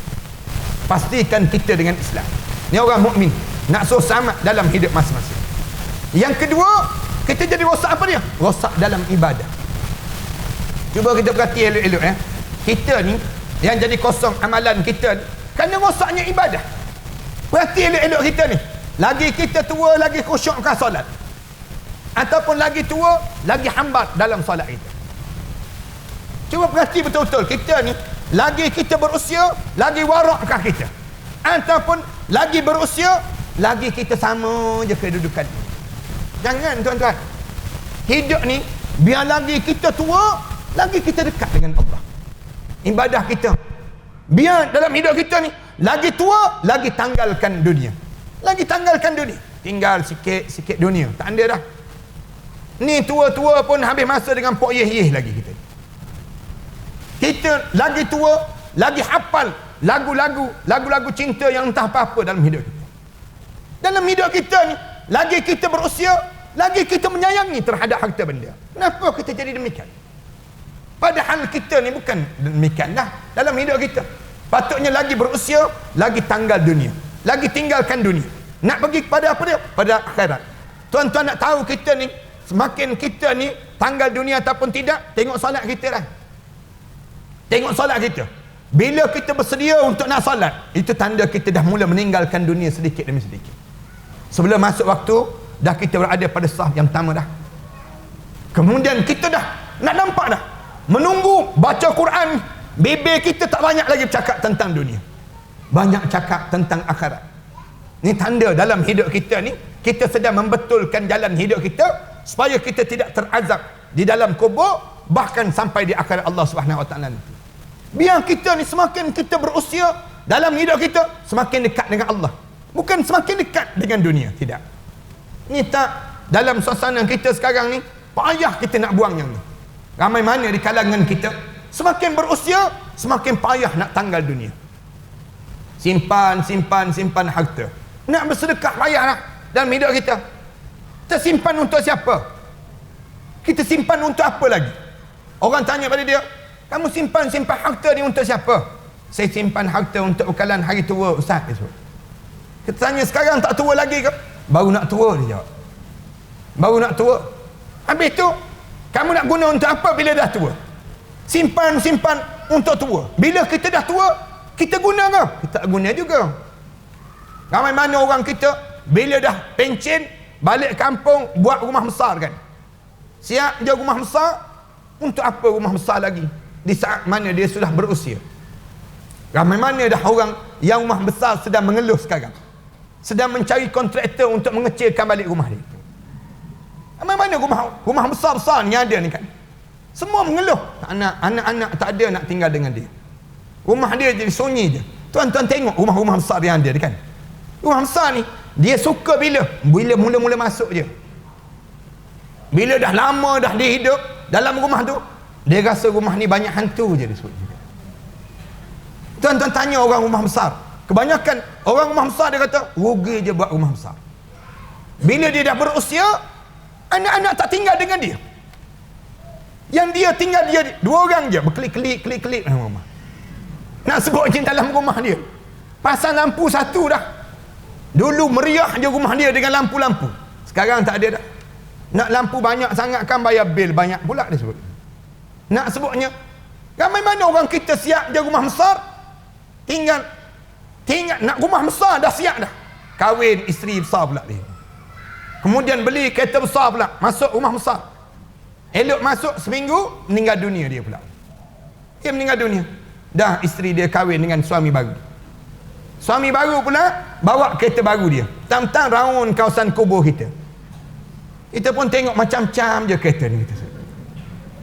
Pastikan kita dengan Islam. Ni orang mukmin, nak selamat dalam hidup masing-masing. Yang kedua, kita jadi rosak apa dia? Rosak dalam ibadah. Cuba kita perhati elok-elok ya. Kita ni yang jadi kosong amalan kita kerana rosaknya ibadah. Perhati elok-elok kita ni. Lagi kita tua, lagi khusyukkan solat. Ataupun lagi tua, lagi hambat dalam solat kita. Cuba perhati betul-betul. Kita ni, lagi kita berusia, lagi warakkah kita. Ataupun lagi berusia, lagi kita sama je kedudukan. Jangan tuan-tuan. Hidup ni, biar lagi kita tua, lagi kita dekat dengan Allah. Ibadah kita, biar dalam hidup kita ni, lagi tua, lagi tanggalkan dunia. Lagi tanggalkan dunia. Tinggal sikit-sikit dunia. Tak ada dah. Ni tua-tua pun habis masa dengan pok yeh-yeh lagi kita. Kita lagi tua, lagi hafal lagu-lagu cinta yang entah apa-apa dalam hidup kita. Dalam hidup kita ni, lagi kita berusia, lagi kita menyayangi terhadap harta benda. Kenapa kita jadi demikian? Padahal kita ni bukan demikian dah dalam hidup kita. Patutnya lagi berusia, lagi tanggal dunia, lagi tinggalkan dunia. Nak pergi kepada apa dia? Pada akhirat. Tuan-tuan nak tahu kita ni, semakin kita ni tanggal dunia ataupun tidak, tengok solat kita dah. Tengok solat kita. Bila kita bersedia untuk nak solat, itu tanda kita dah mula meninggalkan dunia sedikit demi sedikit. Sebelum masuk waktu, dah kita berada pada saf yang pertama dah. Kemudian kita dah nak nampak dah, menunggu baca Quran, bibir kita tak banyak lagi bercakap tentang dunia, banyak cakap tentang akhirat. Ini tanda dalam hidup kita ni, kita sedang membetulkan jalan hidup kita supaya kita tidak terazab di dalam kubur, bahkan sampai di akhirat Allah Subhanahu Wa Taala nanti. Biar kita ni semakin kita berusia dalam hidup kita, semakin dekat dengan Allah, bukan semakin dekat dengan dunia. Tidak. Ni tak, dalam suasana kita sekarang ni payah kita nak buang yang ni. Ramai mana di kalangan kita semakin berusia, semakin payah nak tanggal dunia. Simpan harta. Nak bersedekah payah lah dalam hidup kita. Kita simpan untuk siapa? Kita simpan untuk apa lagi? Orang tanya pada dia, kamu simpan harta ni untuk siapa? Saya simpan harta untuk bekalan hari tua, Ustaz. Kita tanya, sekarang tak tua lagi ke? Baru nak tua, dia jawab. Baru nak tua. Habis tu, kamu nak guna untuk apa bila dah tua? Simpan untuk tua. Bila kita dah tua, kita guna ke? Kita tak guna juga. Ramai mana orang kita bila dah pencen, balik kampung buat rumah besar kan. Siap je rumah besar. Untuk apa rumah besar lagi di saat mana dia sudah berusia? Ramai mana dah orang yang rumah besar sedang mengeluh sekarang, sedang mencari kontraktor untuk mengecilkan balik rumah dia. Ramai mana rumah besar-besar ni ada ni kan, semua mengeluh, anak-anak tak ada nak tinggal dengan dia. Rumah dia jadi sunyi je. Tuan-tuan tengok rumah-rumah besar yang ada ni kan, rumah besar ni dia suka bila mula-mula masuk je. Bila dah lama dah dia hidup dalam rumah tu, dia rasa rumah ni banyak hantu je dia sebut. Tuan-tuan tanya orang rumah besar, kebanyakan orang rumah besar dia kata rugi je buat rumah besar. Bila dia dah berusia, anak-anak tak tinggal dengan dia. Yang dia tinggal dia dua orang je, berkelip-kelip dalam rumah. Nak sebut je dalam rumah dia, pasang lampu satu dah. Dulu meriah je rumah dia dengan lampu-lampu. Sekarang tak ada dah. Nak lampu banyak sangat kan bayar bil banyak pula dia sebut. Nak sebutnya, ramai mana orang kita siap je rumah besar, tinggal nak rumah besar dah siap dah, kahwin isteri besar pula dia. Kemudian beli kereta besar pula, masuk rumah besar. Elok masuk seminggu, meninggal dunia dia pula. Dia meninggal dunia. Dah isteri dia kahwin dengan suami baru. Suami baru pula bawa kereta baru dia. Tam-tam raun kawasan kubur kita. Kita pun tengok macam-macam je kereta ni.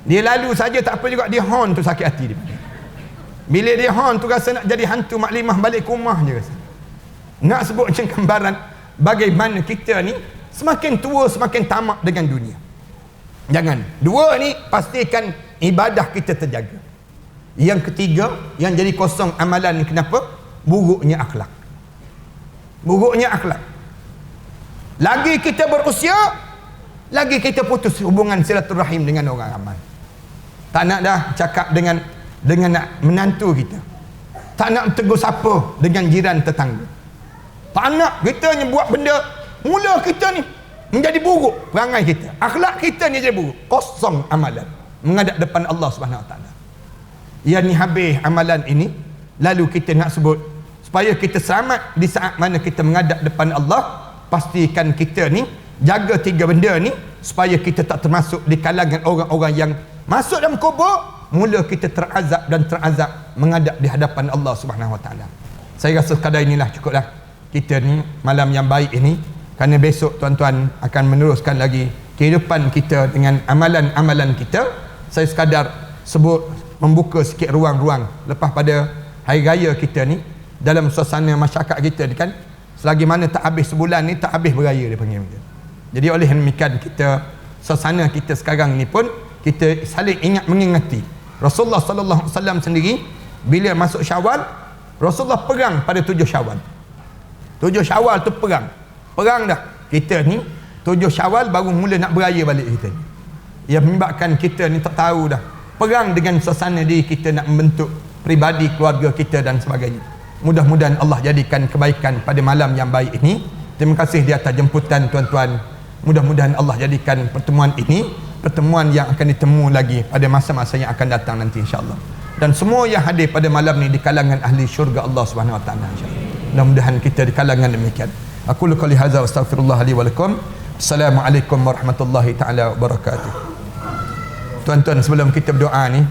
Dia lalu saja tak apa juga, dia horn tu sakit hati dia. Bila dia horn tu rasa nak jadi hantu maklimah balik ke rumah je rasa. Nak sebut macam gambaran bagaimana kita ni semakin tua semakin tamak dengan dunia. Jangan. Dua ni pastikan ibadah kita terjaga. Yang ketiga yang jadi kosong amalan ni kenapa? Buruknya akhlak. Buruknya akhlak. Lagi kita berusia, lagi kita putus hubungan silaturahim dengan orang ramai. Tak nak dah cakap dengan nak menantu kita. Tak nak tegur sapa dengan jiran tetangga. Tak nak kita ni buat benda, mula kita ni menjadi buruk perangai kita. Akhlak kita ni jadi buruk. Kosong amalan menghadap depan Allah Subhanahu Wa Taala. Yang ni habis amalan ini, lalu kita nak sebut supaya kita selamat di saat mana kita menghadap depan Allah, pastikan kita ni jaga tiga benda ni supaya kita tak termasuk di kalangan orang-orang yang masuk dalam kubur mula kita terazab menghadap di hadapan Allah Subhanahu Wa Taala. Saya rasa sekadar inilah cukuplah kita ni malam yang baik ini, kerana besok tuan-tuan akan meneruskan lagi kehidupan kita dengan amalan-amalan kita. Saya sekadar sebut membuka sikit ruang-ruang lepas pada hari raya kita ni dalam suasana masyarakat kita ni kan, selagi mana tak habis sebulan ni tak habis beraya dia panggil kita. Jadi oleh demikian kita suasana kita sekarang ni pun kita saling ingat mengingati Rasulullah sallallahu alaihi wasallam sendiri bila masuk Syawal, Rasulullah perang pada 7 Syawal. 7 Syawal tu perang dah. Kita ni 7 Syawal baru mula nak beraya balik kita ni. Ia menyebabkan kita ni tak tahu dah. Perang dengan suasana diri kita nak membentuk pribadi keluarga kita dan sebagainya. Mudah-mudahan Allah jadikan kebaikan pada malam yang baik ini. Terima kasih di atas jemputan tuan-tuan Mudah-mudahan Allah jadikan pertemuan ini pertemuan yang akan ditemu lagi pada masa-masa yang akan datang nanti insya-Allah. Dan semua yang hadir pada malam ni di kalangan ahli syurga Allah Subhanahu wa taala insya-Allah. Mudah-mudahan kita di kalangan demikian. Aku qouli hadza wa astaghfirullah li wa lakum. Assalamualaikum warahmatullahi taala wabarakatuh. Tuan-tuan, sebelum kita berdoa ni,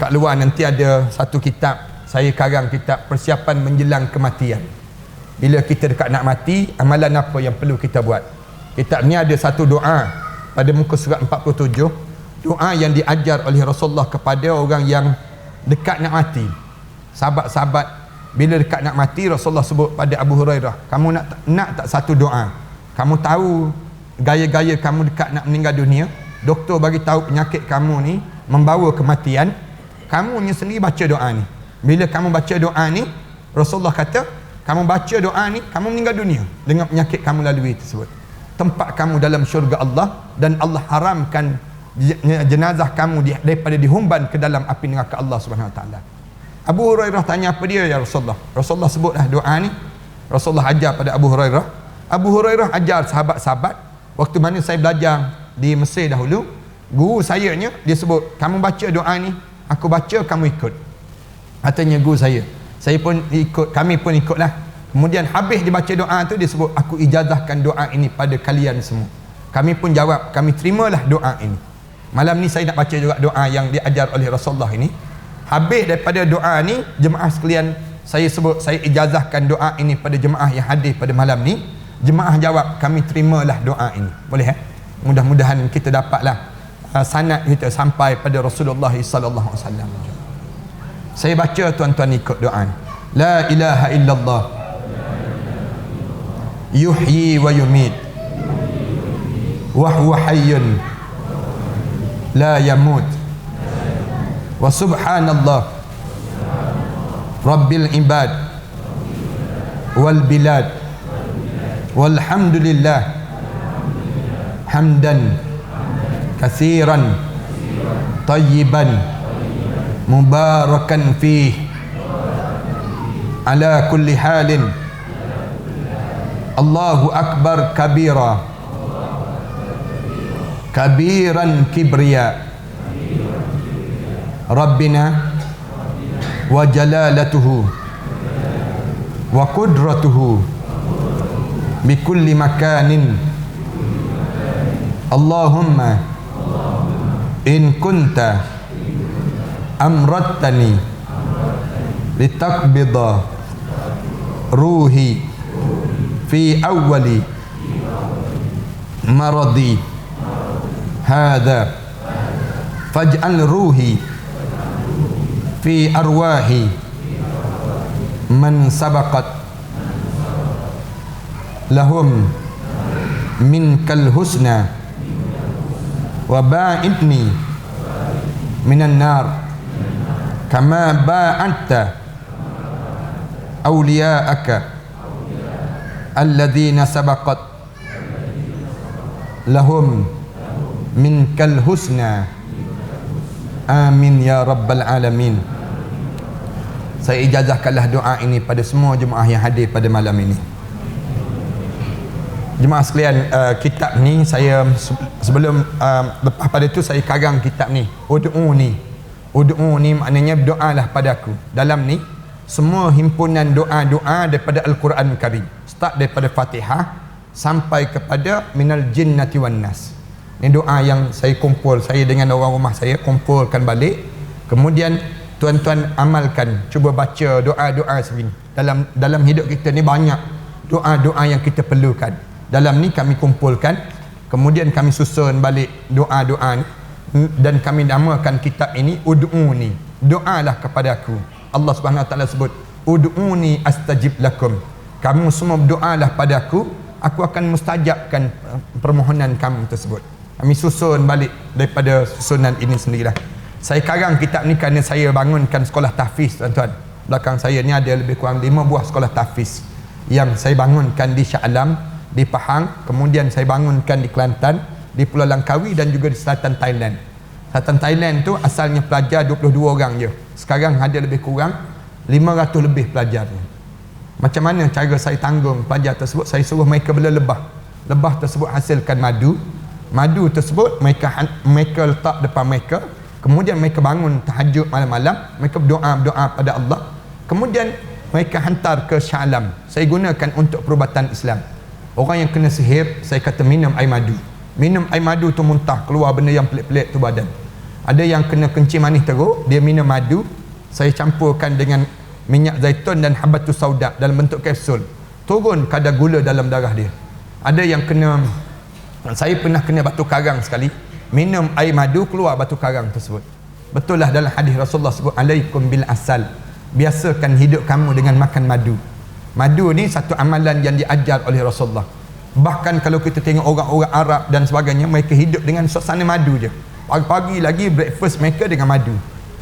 kat luar nanti ada satu kitab, saya karang kitab persiapan menjelang kematian. Bila kita dekat nak mati, amalan apa yang perlu kita buat? Kitab ni ada satu doa pada muka surat 47, doa yang diajar oleh Rasulullah kepada orang yang dekat nak mati. Sahabat-sahabat bila dekat nak mati, Rasulullah sebut pada Abu Hurairah, kamu nak tak satu doa? Kamu tahu gaya-gaya kamu dekat nak meninggal dunia, doktor bagi tahu penyakit kamu ni membawa kematian, kamu ni sendiri baca doa ni. Bila kamu baca doa ni, Rasulullah kata, kamu baca doa ni, kamu meninggal dunia dengan penyakit kamu lalui tersebut. Tempat kamu dalam syurga Allah, dan Allah haramkan jenazah kamu daripada dihumban ke dalam api neraka Allah Subhanahu wa taala. Abu Hurairah tanya, apa dia ya Rasulullah? Rasulullah sebutlah doa ni. Rasulullah ajar pada Abu Hurairah. Abu Hurairah ajar sahabat-sahabat. Waktu mana saya belajar di Mesir dahulu, guru saya nya dia sebut, kamu baca doa ni, aku baca kamu ikut. Katanya guru saya pun ikut, kami pun ikutlah. Kemudian habis dibaca doa tu, dia sebut, aku ijazahkan doa ini pada kalian semua. Kami pun jawab, kami terimalah doa ini. Malam ni saya nak baca juga doa yang diajar oleh Rasulullah ini. Habis daripada doa ni, jemaah sekalian, saya sebut, saya ijazahkan doa ini pada jemaah yang hadir pada malam ni. Jemaah jawab, kami terimalah doa ini. Boleh Mudah-mudahan kita dapatlah sanad kita sampai pada Rasulullah sallallahu alaihi wasallam. Saya baca, tuan-tuan ikut doa ni. La ilaha illallah yuhyi wa yumit wa huwa hayyun la yamut wa subhanallah rabbil ibad wal bilad walhamdulillah hamdan katsiran tayyiban mubarakan fih ala kulli halin. Allahu akbar kabira kabiran kibriya Rabbina wa jalalatuhu wa qudratuhu bikulli makanin. Allahumma in kunta amrattani litaqbida ruhi fi awwali maradi hadha faj'al ruhi fi arwahi man sabaqat lahum minkal husna wa ba'idni minan nar kama ba'adta awliya'aka alladzina sabaqat lahum minkal husna. Amin ya rabbal alamin. Saya ijazahkanlah doa ini pada semua jemaah yang hadir pada malam ini. Jemaah sekalian, kitab ni saya sebelum lepas pada itu saya karang kitab ni. Ud'u ni maknanya berdoalah padaku. Dalam ni semua himpunan doa-doa daripada Al-Quran Karim. Start daripada Fatihah sampai kepada minal jinnati wan nas. Ini doa yang saya kumpul, saya dengan orang rumah saya kumpulkan balik. Kemudian tuan-tuan amalkan, cuba baca doa-doa segini. Dalam hidup kita ni banyak doa-doa yang kita perlukan. Dalam ni kami kumpulkan, kemudian kami susun balik doa-doa ni, dan kami namakan kitab ini Ud'uni. Doalah kepada aku. Allah Subhanahu wa taala sebut, Ud'uni astajib lakum. Kamu semua berdoalah padaku, aku akan mustajabkan permohonan kamu tersebut. Kami susun balik daripada susunan ini sendirilah. Saya karang kitab ni kerana saya bangunkan sekolah tahfiz, tuan-tuan. Belakang saya ni ada lebih kurang 5 buah sekolah tahfiz yang saya bangunkan di Shah Alam, di Pahang, kemudian saya bangunkan di Kelantan, di Pulau Langkawi dan juga di selatan Thailand. Selatan Thailand tu asalnya pelajar 22 orang je. Sekarang ada lebih kurang 500 lebih pelajarnya. Macam mana cara saya tanggung pelajar tersebut? Saya suruh mereka berlebah lebah tersebut hasilkan madu. Madu tersebut mereka letak depan mereka. Kemudian mereka bangun tahajud malam-malam, mereka berdoa pada Allah. Kemudian mereka hantar ke Shah Alam. Saya gunakan untuk perubatan Islam. Orang yang kena sihir, saya kata minum air madu. Minum air madu tu muntah, keluar benda yang pelik-pelik tu badan. Ada yang kena kencing manis teruk, dia minum madu. Saya campurkan dengan minyak zaitun dan habatus sauda dalam bentuk kapsul. Turun kadar gula dalam darah dia. Ada yang kena, saya pernah kena batu karang sekali. Minum air madu, keluar batu karang tersebut. Betul lah dalam hadis Rasulullah sebut, alaikum bil asal. Biasakan hidup kamu dengan makan madu. Madu ni satu amalan yang diajar oleh Rasulullah. Bahkan kalau kita tengok orang-orang Arab dan sebagainya, mereka hidup dengan suasana madu je. Pagi-pagi lagi breakfast mereka dengan madu.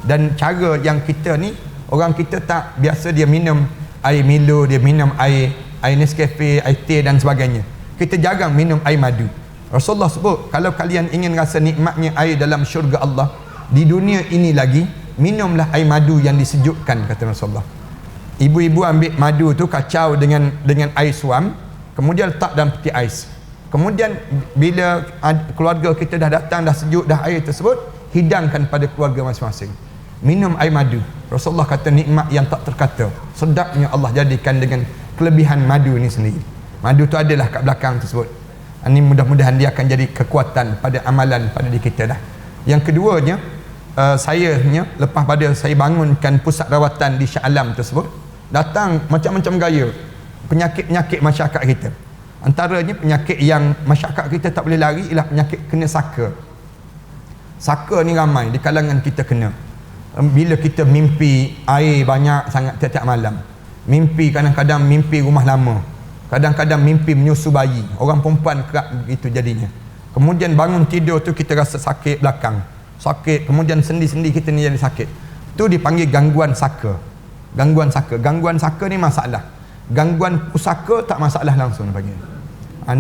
Dan cara yang kita ni, orang kita tak biasa, dia minum air Milo, dia minum air Nescafe, air teh dan sebagainya. Kita jarang minum air madu. Rasulullah sebut, kalau kalian ingin rasa nikmatnya air dalam syurga Allah, di dunia ini lagi, minumlah air madu yang disejukkan, kata Rasulullah. Ibu-ibu ambil madu tu, kacau dengan air suam, kemudian letak dalam peti ais. Kemudian bila keluarga kita dah datang, dah sejuk dah air tersebut, hidangkan pada keluarga masing-masing. Minum air madu. Rasulullah kata nikmat yang tak terkata. Sedapnya Allah jadikan dengan kelebihan madu ni sendiri. Madu tu adalah kat belakang tersebut. Ini mudah-mudahan dia akan jadi kekuatan pada amalan pada diri kita dah. Yang keduanya, lepas pada saya bangunkan pusat rawatan di Shah Alam tersebut, datang macam-macam gaya penyakit-penyakit masyarakat kita. Antaranya penyakit yang masyarakat kita tak boleh lari ialah penyakit kena saka. Saka ni ramai di kalangan kita kena. Bila kita mimpi air banyak sangat tiap-tiap malam. Mimpi kadang-kadang mimpi rumah lama. Kadang-kadang mimpi menyusu bayi. Orang perempuan kerap begitu jadinya. Kemudian bangun tidur tu kita rasa sakit belakang. Sakit, kemudian sendi-sendi kita ni jadi sakit. Tu dipanggil gangguan saka. Gangguan saka. Gangguan saka ni masalah. Gangguan pusaka tak masalah langsung bagi.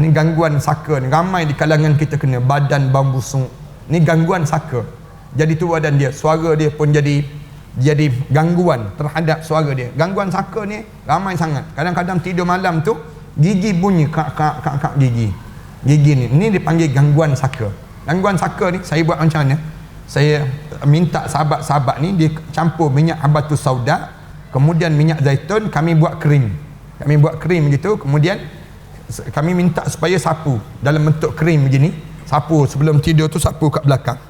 Ni gangguan saka ni ramai di kalangan kita kena. Badan bau busuk. Ni gangguan saka. Jadi tu badan dia, suara dia pun jadi gangguan terhadap suara dia. Gangguan saka ni ramai sangat. Kadang-kadang tidur malam tu gigi bunyi kak gigi. Gigi ni dipanggil gangguan saka. Gangguan saka ni saya buat macam mana? Saya minta sahabat-sahabat ni dia campur minyak habatus sauda, kemudian minyak zaitun, kami buat krim. Kami buat krim gitu, kemudian kami minta supaya sapu dalam bentuk krim begini. Sapu sebelum tidur tu, sapu kat belakang.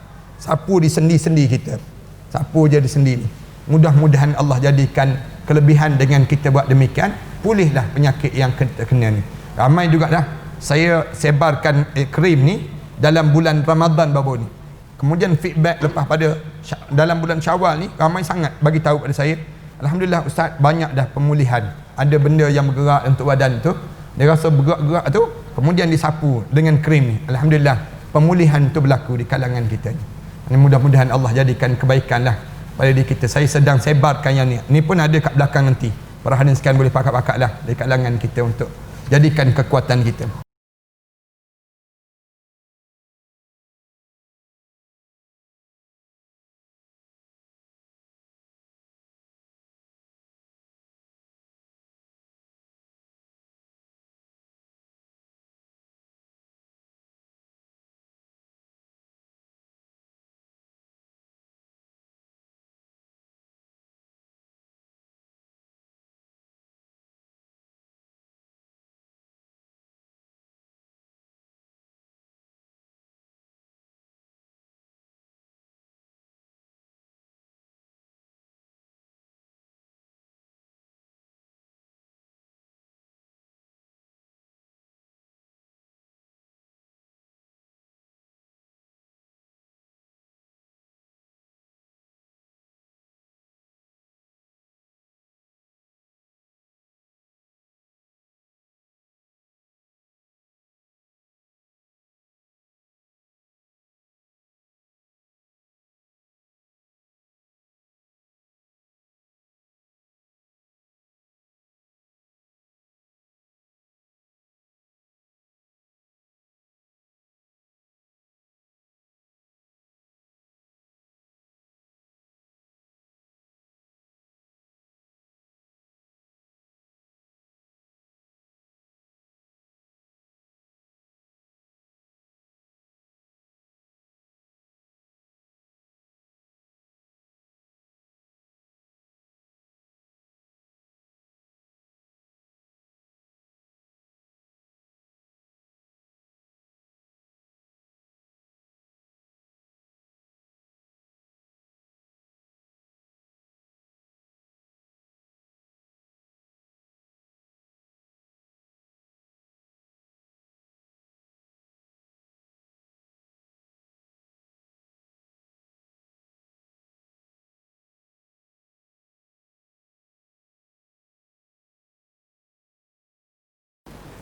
Sapu di sendi-sendi kita. Sapu je di sendi ni. Mudah-mudahan Allah jadikan kelebihan dengan kita buat demikian, pulihlah penyakit yang kita kena ni. Ramai juga dah saya sebarkan krim ni dalam bulan Ramadan baru ni. Kemudian feedback lepas pada dalam bulan Syawal ni ramai sangat bagi tahu pada saya, alhamdulillah ustaz, banyak dah pemulihan. Ada benda yang bergerak untuk badan tu, dia rasa bergerak-gerak tu, kemudian disapu dengan krim ni. Alhamdulillah pemulihan tu berlaku di kalangan kita ni. Mudah-mudahan Allah jadikan kebaikan lah pada diri kita. Saya sedang sebarkan yang ni. Ni pun ada kat belakang nanti. Para hadirin sekalian boleh pakat-pakat lah di kalangan kita untuk jadikan kekuatan kita.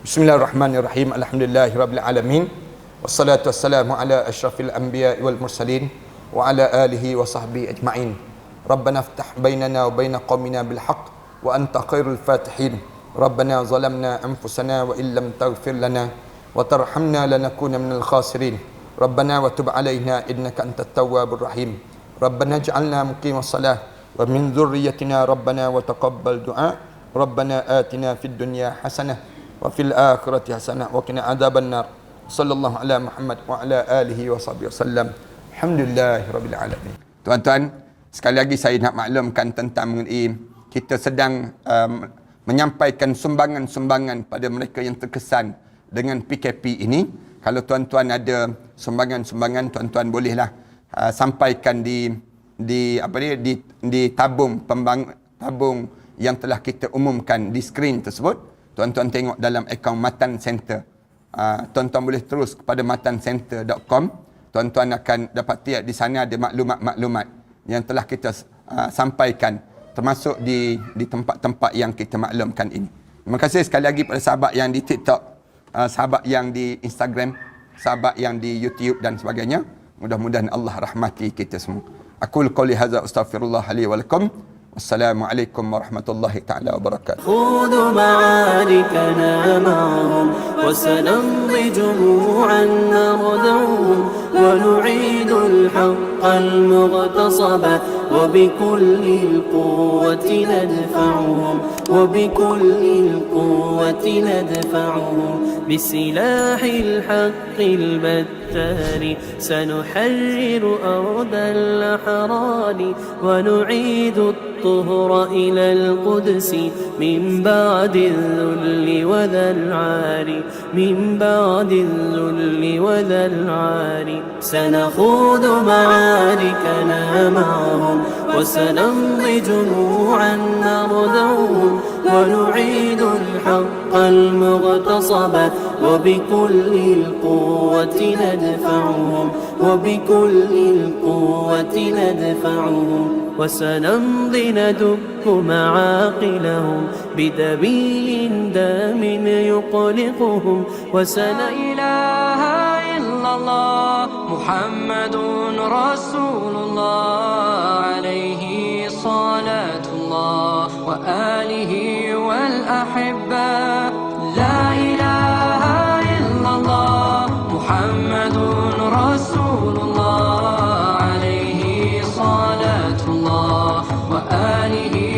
Bismillahirrahmanirrahim. Alhamdulillahirabbil alamin. Wassalatu wassalamu ala asyrafil anbiya'i wal mursalin wa ala alihi wa sahbihi ajma'in. Rabbana iftah bainana wa baina qaumina bil haqq wa anta khairul fatihin. Rabbana zalamna anfusana wa illam taghfir lana wa tarhamna lanakuna minal khasirin. Rabbana wa tub alaina innaka antat tawwabur rahim. Rabbana ij'alna muqimas salah wa min dhurriyyatina rabbana wa taqabbal du'a. Rabbana atina fid dunya hasanah wa fil akhirati hasanah wa qina adzabannar. Sallallahu ala Muhammad wa ala alihi wa sahbihi wasallam. Alhamdulillahirabbil alamin. Tuan-tuan, sekali lagi saya nak maklumkan tentang mengenai kita sedang menyampaikan sumbangan-sumbangan pada mereka yang terkesan dengan PKP ini. Kalau tuan-tuan ada sumbangan-sumbangan, tuan-tuan bolehlah sampaikan di tabung tabung yang telah kita umumkan di skrin tersebut. Tuan-tuan tengok dalam akaun Matan Center. Tuan-tuan boleh terus kepada matancenter.com. Tuan-tuan akan dapati di sana ada maklumat-maklumat yang telah kita sampaikan, termasuk di tempat-tempat yang kita maklumkan ini. Terima kasih sekali lagi pada sahabat yang di TikTok, sahabat yang di Instagram, sahabat yang di YouTube dan sebagainya. Mudah-mudahan Allah rahmati kita semua. Aqul qouli hadza astaghfirullah li wa lakum. Wassalamualaikum warahmatullahi ta'ala wabarakatuh. خذوا معاركنا معهم وسنمضي جموعا نردعهم ونعيد الحق المغتصب وبكل القوة ندفعهم وبكل القوة ندفعهم بسلاح الحق البتار سنحرر أرض الأحرار ونعيد الطهر إلى القدس من بعد الذل وذا العار من بعد الذل وذا العار سنخوض معاركنا معهم وسنمضي جموعا نردعهم ونعيد الحق المغتصب وبكل القوة ندفعهم وبكل القوة ندفعهم وسنمضي ندك معاقلهم بدبيل دام يقلقهم وسلا إله إلا الله محمد رسول الله عليه صلاة الله وآله والأحبة لا إله إلا الله محمد رسول الله